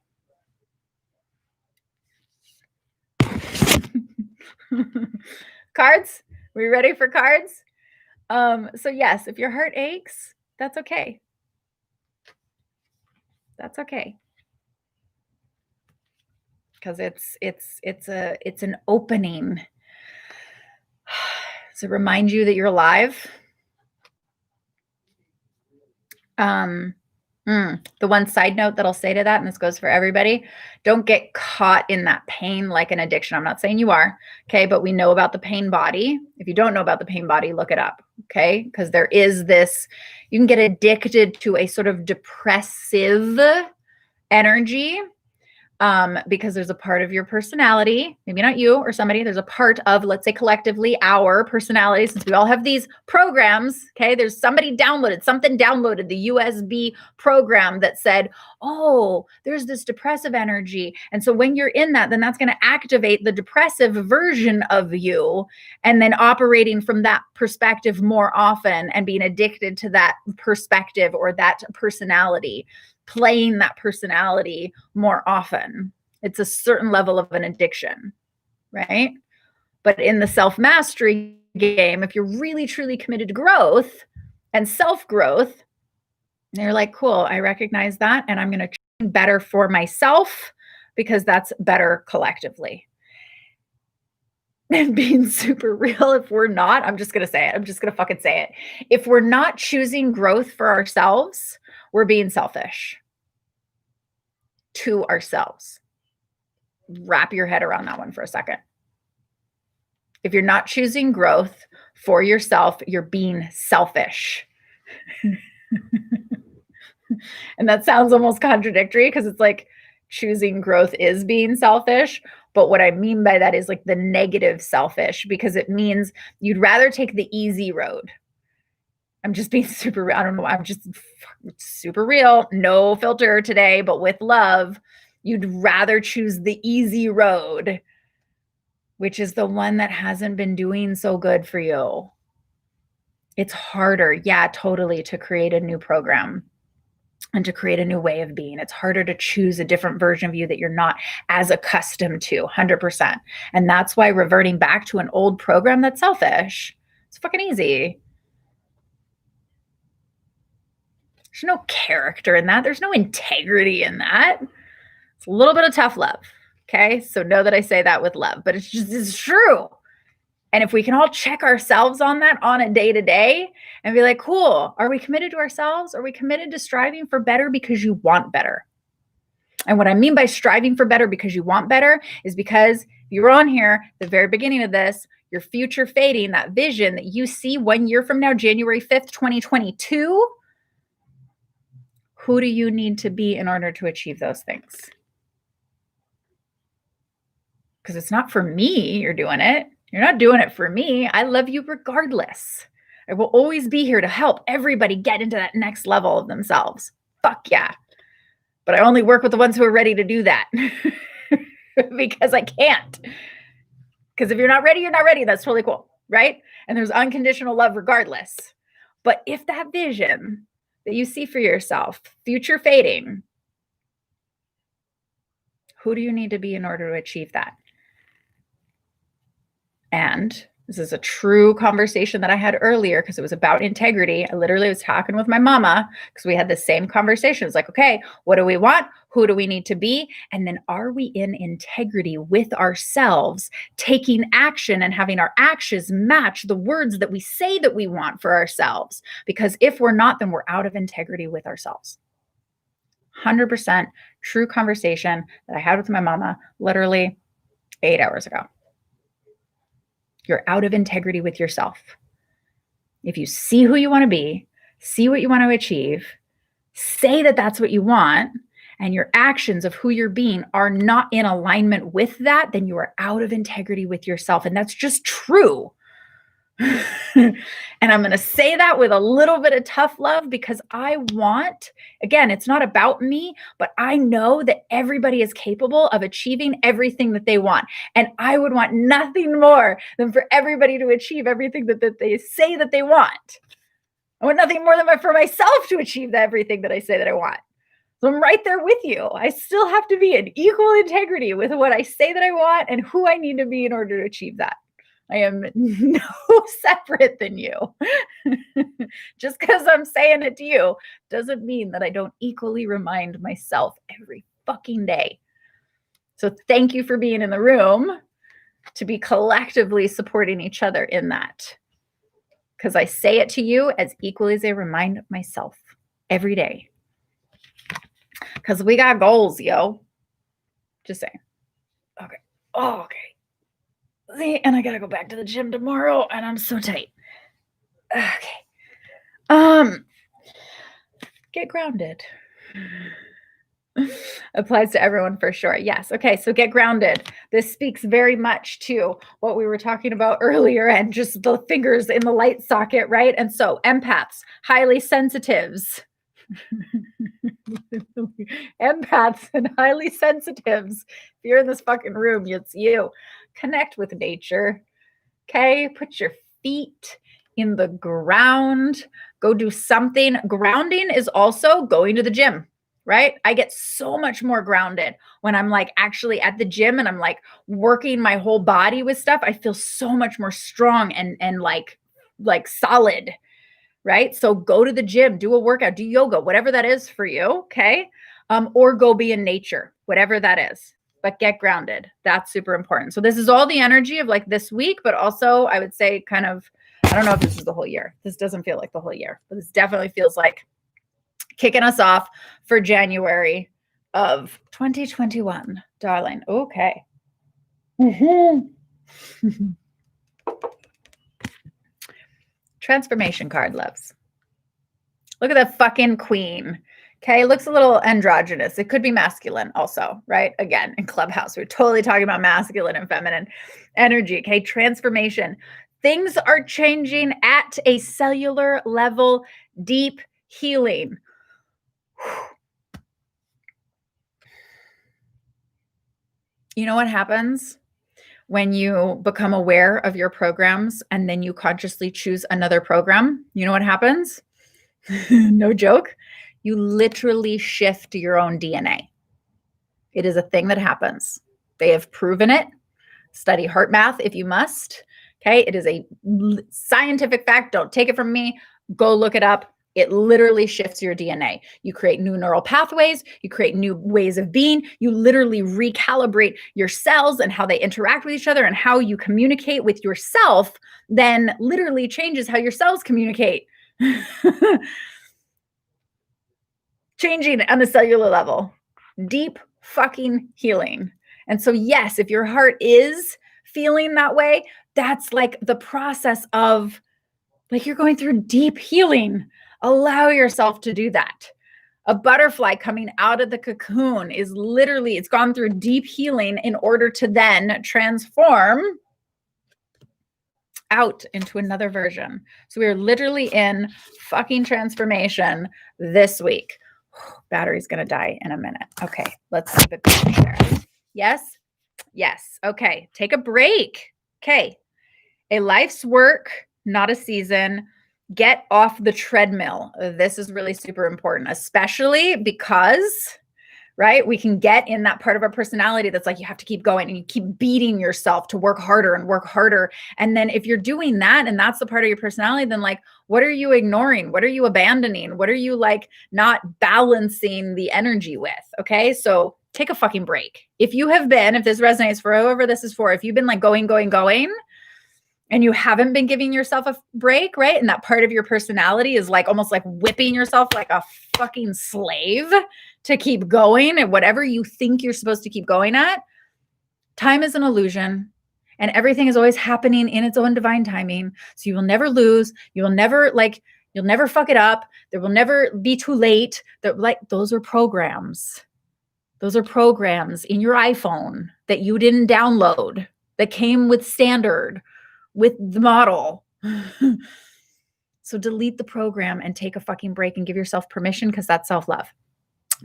Cards? We ready for cards? So yes, if your heart aches, that's okay. That's okay. Because it's an opening to remind you that you're alive. The one side note that I'll say to that, and this goes for everybody, don't get caught in that pain like an addiction. I'm not saying you are, okay? But we know about the pain body. If you don't know about the pain body, look it up, okay? Because there is this, you can get addicted to a sort of depressive energy because there's a part of your personality, maybe not you or somebody, there's a part of, let's say collectively, our personality, since we all have these programs, okay? There's something downloaded the USB program that said, oh, there's this depressive energy. And so when you're in that, then that's going to activate the depressive version of you, and then operating from that perspective more often and being addicted to that perspective or that personality, playing that personality more often. It's a certain level of an addiction, right? But in the self-mastery game, if you're really, truly committed to growth and self-growth, and you're like, cool, I recognize that, and I'm going to train better for myself because that's better collectively. And being super real, if we're not, I'm just going to say it. I'm just going to fucking say it. If we're not choosing growth for ourselves, we're being selfish to ourselves. Wrap your head around that one for a second. If you're not choosing growth for yourself, you're being selfish. And that sounds almost contradictory because it's like choosing growth is being selfish. But what I mean by that is like the negative selfish, because it means you'd rather take the easy road. I'm just being super, I don't know, I'm just super real, no filter today, but with love. You'd rather choose the easy road, which is the one that hasn't been doing so good for you. It's harder, yeah, totally, to create a new program and to create a new way of being. It's harder to choose a different version of you that you're not as accustomed to, 100%. And that's why reverting back to an old program that's selfish, it's fucking easy. There's no character in that. There's no integrity in that. It's a little bit of tough love. Okay. So know that I say that with love, but it's true. And if we can all check ourselves on that on a day to day and be like, cool, are we committed to ourselves? Are we committed to striving for better because you want better? And what I mean by striving for better because you want better is because you were on here at the very beginning of this, your future fading, that vision that you see 1 year from now, January 5th, 2022. Who do you need to be in order to achieve those things? Because it's not for me you're doing it. You're not doing it for me. I love you regardless. I will always be here to help everybody get into that next level of themselves. Fuck yeah. But I only work with the ones who are ready to do that because I can't. Because if you're not ready, you're not ready. That's totally cool, right? And there's unconditional love regardless. But if that vision that you see for yourself, future fading, who do you need to be in order to achieve that? And this is a true conversation that I had earlier because it was about integrity. I literally was talking with my mama because we had the same conversation. It's like, okay, what do we want? Who do we need to be? And then are we in integrity with ourselves, taking action and having our actions match the words that we say that we want for ourselves? Because if we're not, then we're out of integrity with ourselves. 100% true conversation that I had with my mama literally 8 hours ago. You're out of integrity with yourself. If you see who you want to be, see what you want to achieve, say that that's what you want, and your actions of who you're being are not in alignment with that, then you are out of integrity with yourself. And that's just true. And I'm going to say that with a little bit of tough love because I want, again, it's not about me, but I know that everybody is capable of achieving everything that they want. And I would want nothing more than for everybody to achieve everything that they say that they want. I want nothing more than for myself to achieve everything that I say that I want. So I'm right there with you. I still have to be in equal integrity with what I say that I want and who I need to be in order to achieve that. I am no separate than you. Just because I'm saying it to you doesn't mean that I don't equally remind myself every fucking day. So thank you for being in the room to be collectively supporting each other in that. Because I say it to you as equally as I remind myself every day. Because we got goals, yo. Just saying. Okay. Oh, okay. See, and I got to go back to the gym tomorrow, and I'm so tight. Okay. Get grounded. Applies to everyone for sure. Yes. Okay. So get grounded. This speaks very much to what we were talking about earlier and just the fingers in the light socket, right? And so empaths, highly sensitives. Empaths and highly sensitives. If you're in this fucking room, it's you. Connect with nature. Okay. Put your feet in the ground. Go do something. Grounding is also going to the gym, right? I get so much more grounded when I'm like actually at the gym and I'm like working my whole body with stuff. I feel so much more strong and like solid. Right? So go to the gym, do a workout, do yoga, whatever that is for you. Okay. Or go be in nature, whatever that is, but get grounded. That's super important. So this is all the energy of like this week, but also I would say kind of, I don't know if this is the whole year. This doesn't feel like the whole year, but this definitely feels like kicking us off for January of 2021, darling. Okay. Transformation card, loves. Look at that fucking queen. Okay, looks a little androgynous. It could be masculine also, right? Again, in Clubhouse, we're totally talking about masculine and feminine energy. Okay, transformation. Things are changing at a cellular level, deep healing. You know what happens when you become aware of your programs and then you consciously choose another program? You know what happens? No joke. You literally shift your own DNA. It is a thing that happens. They have proven it. Study heart math if you must. Okay. It is a scientific fact. Don't take it from me. Go look it up. It literally shifts your DNA. You create new neural pathways. You create new ways of being. You literally recalibrate your cells and how they interact with each other, and how you communicate with yourself then literally changes how your cells communicate. Changing on a cellular level. Deep fucking healing. And so, yes, if your heart is feeling that way, that's like the process of like you're going through deep healing. Allow yourself to do that. A butterfly coming out of the cocoon is literally, it's gone through deep healing in order to then transform out into another version. So we are literally in fucking transformation this week. Battery's going to die in a minute. Okay, let's keep it going there. Yes? Yes. Okay, take a break. Okay. A life's work, not a season. Get off the treadmill. This is really super important, especially because right? We can get in that part of our personality that's like, you have to keep going and you keep beating yourself to work harder and work harder. And then if you're doing that and that's the part of your personality, then like, what are you ignoring? What are you abandoning? What are you like not balancing the energy with? Okay. So take a fucking break. If this resonates for whoever this is for, if you've been like going, and you haven't been giving yourself a break, right? And that part of your personality is like almost like whipping yourself like a fucking slave to keep going at whatever you think you're supposed to keep going at. Time is an illusion and everything is always happening in its own divine timing. So you will never lose. You'll never fuck it up. There will never be too late. Those are programs. Those are programs in your iPhone that you didn't download that came with standard, with the model. So delete the program and take a fucking break and give yourself permission, because that's self-love.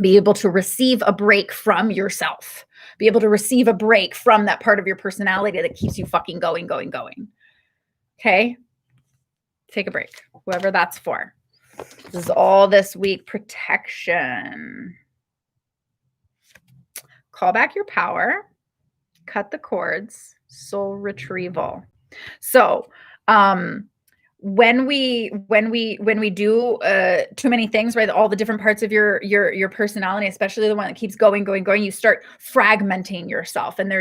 Be able to receive a break from yourself. Be able to receive a break from that part of your personality that keeps you fucking going. Okay? Take a break. Whoever that's for. This is all this week. Protection. Call back your power. Cut the cords. Soul retrieval. So, when we do too many things, right? All the different parts of your personality, especially the one that keeps going, you start fragmenting yourself. And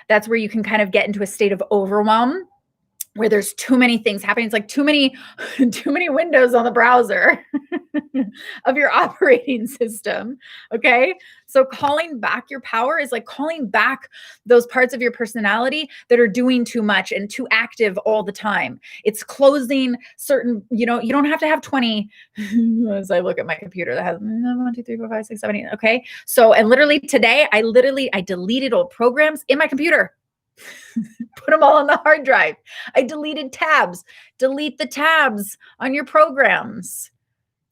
that's where you can kind of get into a state of overwhelm, where there's too many things happening. It's like too many windows on the browser of your operating system. Okay. So calling back your power is like calling back those parts of your personality that are doing too much and too active all the time. It's closing certain, you don't have to have 20, as I look at my computer that has 1, 2, 3, 4, 5, 6, 7, 8. Okay. So, and literally today, I deleted old programs in my computer. Put them all on the hard drive. I deleted tabs. Delete the tabs on your programs.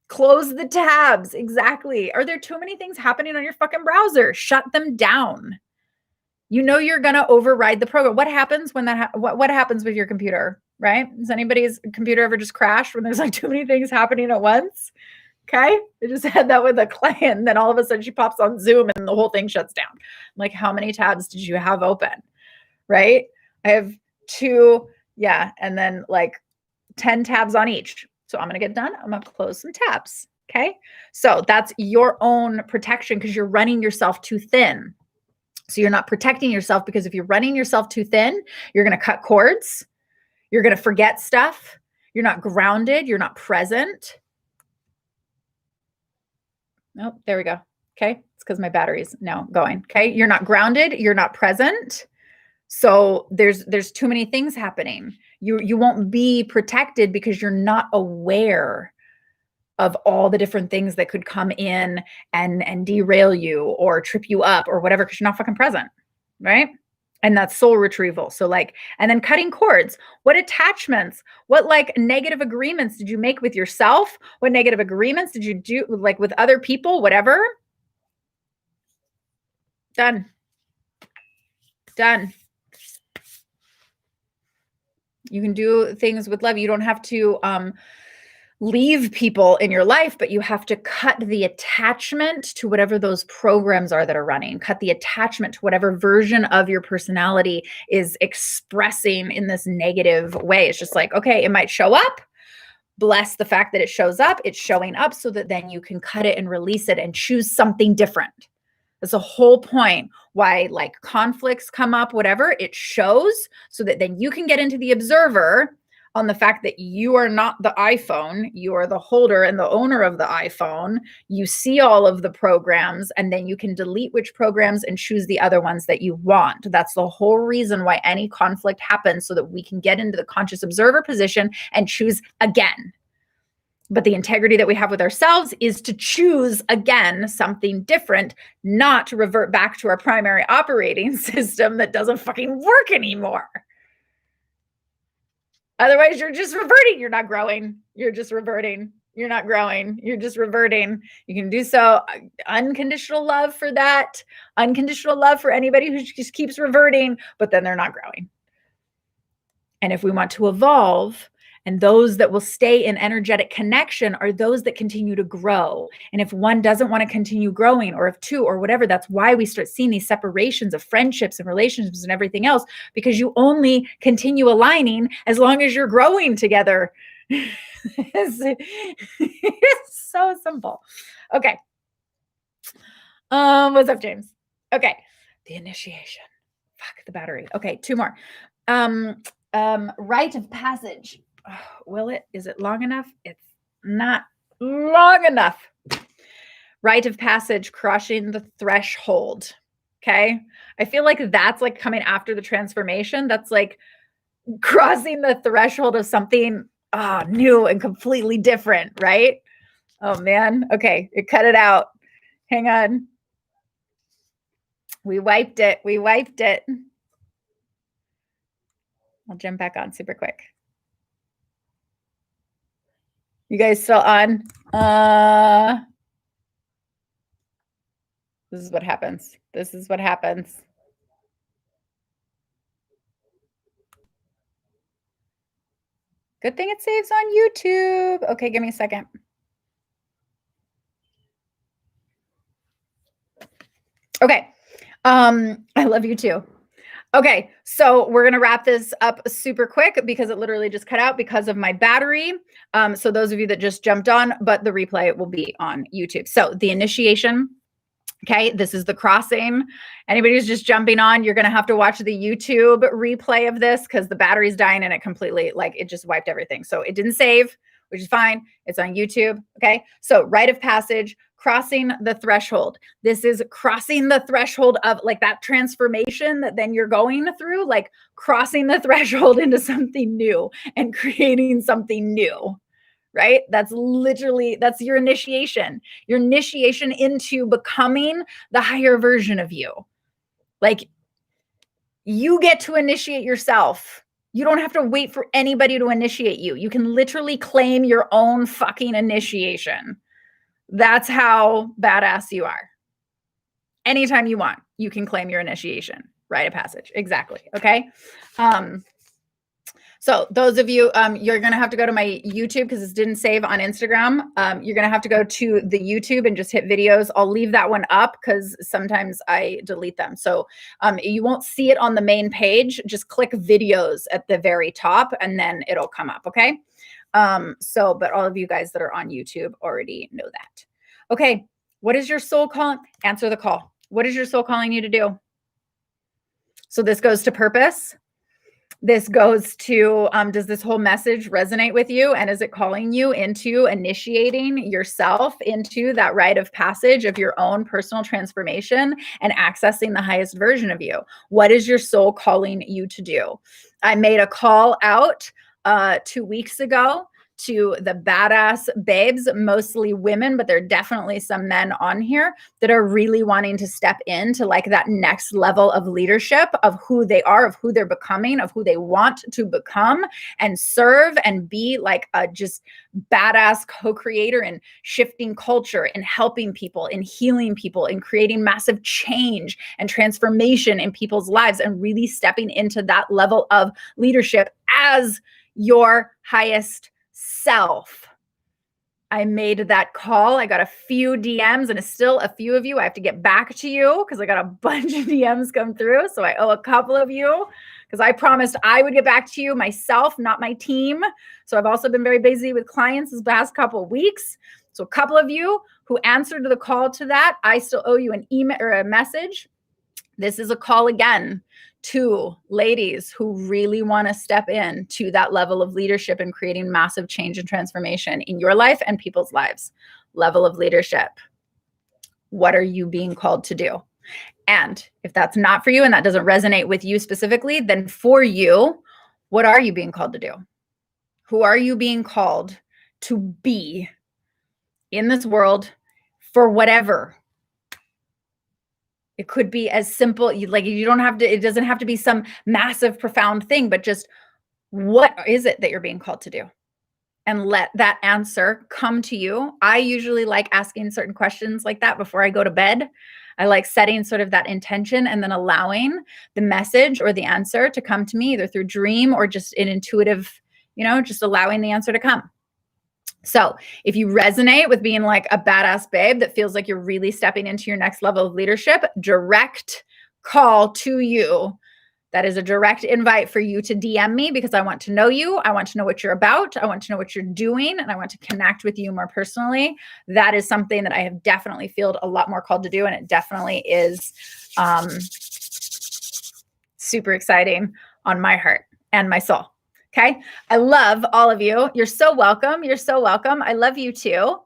Close the tabs. Exactly. Are there too many things happening on your fucking browser? Shut them down. You're going to override the program. What happens when what happens with your computer, right? Does anybody's computer ever just crash when there's like too many things happening at once? Okay. I just had that with a client. And then all of a sudden she pops on Zoom and the whole thing shuts down. I'm like, how many tabs did you have open? Right? I have 2, and then like 10 tabs on each. So I'm going to get done. I'm going to close some tabs. Okay. So that's your own protection, because you're running yourself too thin. So you're not protecting yourself, because if you're running yourself too thin, you're going to cut cords. You're going to forget stuff. You're not grounded. You're not present. Nope. There we go. Okay. It's because my battery's now going. Okay. You're not grounded. You're not present. So there's too many things happening. You won't be protected because you're not aware of all the different things that could come in and derail you or trip you up or whatever, because you're not fucking present, right? And that's soul retrieval. So and then cutting cords. What attachments, what like negative agreements did you make with yourself? What negative agreements did you do like with other people, whatever? Done. You can do things with love. You don't have to leave people in your life, but you have to cut the attachment to whatever those programs are that are running. Cut the attachment to whatever version of your personality is expressing in this negative way. It's just like, okay, it might show up. Bless the fact that it shows up. It's showing up so that then you can cut it and release it and choose something different. That's the whole point why like conflicts come up, whatever, it shows so that then you can get into the observer on the fact that you are not the iPhone, you are the holder and the owner of the iPhone. You see all of the programs and then you can delete which programs and choose the other ones that you want. That's the whole reason why any conflict happens, so that we can get into the conscious observer position and choose again. But the integrity that we have with ourselves is to choose again something different, not to revert back to our primary operating system that doesn't fucking work anymore. Otherwise, you're just reverting. You're not growing. You're just reverting. You're not growing. You're just reverting. You can do so. Unconditional love for that. Unconditional love for anybody who just keeps reverting, but then they're not growing. And if we want to evolve And those that will stay in energetic connection are those that continue to grow. And if one doesn't want to continue growing, or if two or whatever, that's why we start seeing these separations of friendships and relationships and everything else, because you only continue aligning as long as you're growing together. It's so simple. Okay. What's up, James? Okay. The initiation. Fuck the battery. Okay, two more. Rite of passage. Oh, will it? Is it long enough? It's not long enough. Rite of passage, crossing the threshold. Okay. I feel like that's like coming after the transformation. That's like crossing the threshold of something new and completely different, right? Oh man. Okay. It cut it out. Hang on. We wiped it. We wiped it. I'll jump back on super quick. You guys still on? This is what happens. This is what happens. Good thing it saves on YouTube. Okay, give me a second. Okay. I love you too. Okay, so we're going to wrap this up super quick because it literally just cut out because of my battery. So those of you that just jumped on, but the replay will be on YouTube. So the initiation, okay, this is the crossing. Anybody who's just jumping on, you're going to have to watch the YouTube replay of this because the battery's dying and it completely, like, it just wiped everything. So it didn't save, which is fine. It's on YouTube, okay? So rite of passage, crossing the threshold. This is crossing the threshold of like that transformation that then you're going through, like crossing the threshold into something new and creating something new, right? That's literally, that's your initiation into becoming the higher version of you. Like you get to initiate yourself. You don't have to wait for anybody to initiate you. You can literally claim your own fucking initiation. That's how badass you are. Anytime you want, you can claim your initiation. Rite of passage. Exactly. Okay. So those of you, you're going to have to go to my YouTube because this didn't save on Instagram. You're going to have to go to the YouTube and just hit videos. I'll leave that one up because sometimes I delete them. So you won't see it on the main page. Just click videos at the very top and then it'll come up. Okay. But all of you guys that are on YouTube already know that. Okay. What is your soul calling? Answer the call. What is your soul calling you to do? So this goes to purpose. This goes to, does this whole message resonate with you? And is it calling you into initiating yourself into that rite of passage of your own personal transformation and accessing the highest version of you? What is your soul calling you to do? I made a call out 2 weeks ago to the badass babes, mostly women, but there are definitely some men on here that are really wanting to step into like that next level of leadership of who they are, of who they're becoming, of who they want to become and serve and be like a just badass co-creator in shifting culture, in helping people, in healing people, in creating massive change and transformation in people's lives and really stepping into that level of leadership as your highest self. I made that call. I got a few DMs and it's still a few of you. I have to get back to you because I got a bunch of DMs come through. So I owe a couple of you because I promised I would get back to you myself, not my team. So I've also been very busy with clients this past couple of weeks. So a couple of you who answered the call to that, I still owe you an email or a message. This is a call again to ladies who really want to step in to that level of leadership and creating massive change and transformation in your life and people's lives. Level of leadership. What are you being called to do? And if that's not for you and that doesn't resonate with you specifically, then for you, what are you being called to do? Who are you being called to be in this world for whatever? It could be as simple, like you don't have to, it doesn't have to be some massive, profound thing, but just what is it that you're being called to do? And let that answer come to you. I usually like asking certain questions like that before I go to bed. I like setting sort of that intention and then allowing the message or the answer to come to me either through dream or just an intuitive, just allowing the answer to come. So if you resonate with being like a badass babe that feels like you're really stepping into your next level of leadership, direct call to you. That is a direct invite for you to DM me, because I want to know you. I want to know what you're about. I want to know what you're doing, and I want to connect with you more personally. That is something that I have definitely felt a lot more called to do, and it definitely is super exciting on my heart and my soul. Okay. I love all of you. You're so welcome. You're so welcome. I love you too.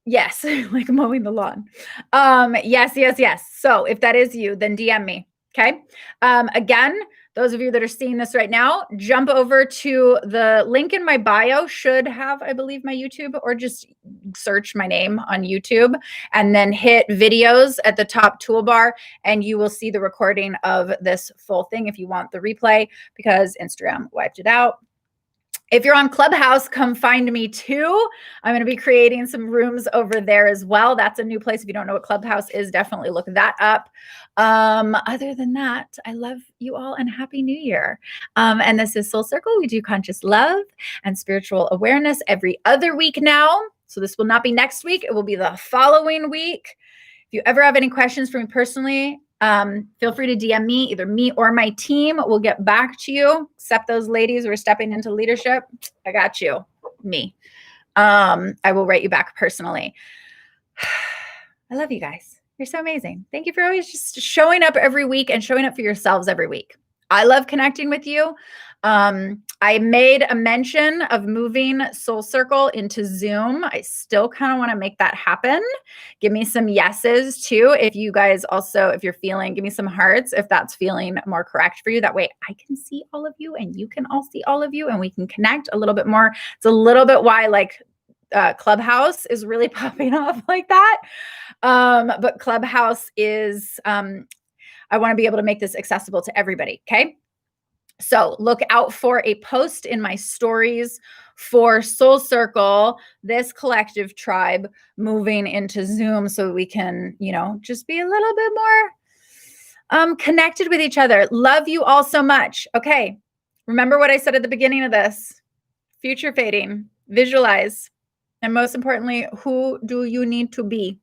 Yes, like mowing the lawn. Yes. So if that is you, then DM me. Okay. Again, those of you that are seeing this right now, jump over to the link in my bio. Should have, I believe, my YouTube, or just search my name on YouTube and then hit videos at the top toolbar, and you will see the recording of this full thing if you want the replay, because Instagram wiped it out. If you're on Clubhouse, come find me too. I'm going to be creating some rooms over there as well. That's a new place. If you don't know what Clubhouse is, definitely look that up. Other than that, I love you all and Happy New Year. And this is Soul Circle. We do conscious love and spiritual awareness every other week now. So this will not be next week. It will be the following week. If you ever have any questions for me personally, feel free to DM me, either me or my team. We'll get back to you, except those ladies who are stepping into leadership. I got you, me. I will write you back personally. I love you guys. You're so amazing. Thank you for always just showing up every week and showing up for yourselves every week. I love connecting with you. I made a mention of moving Soul Circle into Zoom. I still kind of want to make that happen. Give me some yeses too. If you guys also, if you're feeling, give me some hearts if that's feeling more correct for you. That way I can see all of you and you can all see all of you, and we can connect a little bit more. It's a little bit why like Clubhouse is really popping off like that. But Clubhouse is, I want to be able to make this accessible to everybody. Okay. So look out for a post in my stories for Soul Circle, this collective tribe moving into Zoom, so we can, just be a little bit more connected with each other. Love you all so much. Okay. Remember what I said at the beginning of this: future fading, visualize, and most importantly, who do you need to be?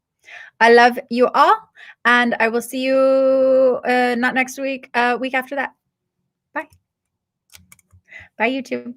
I love you all, and I will see you not next week, week after that. Bye. Bye, YouTube.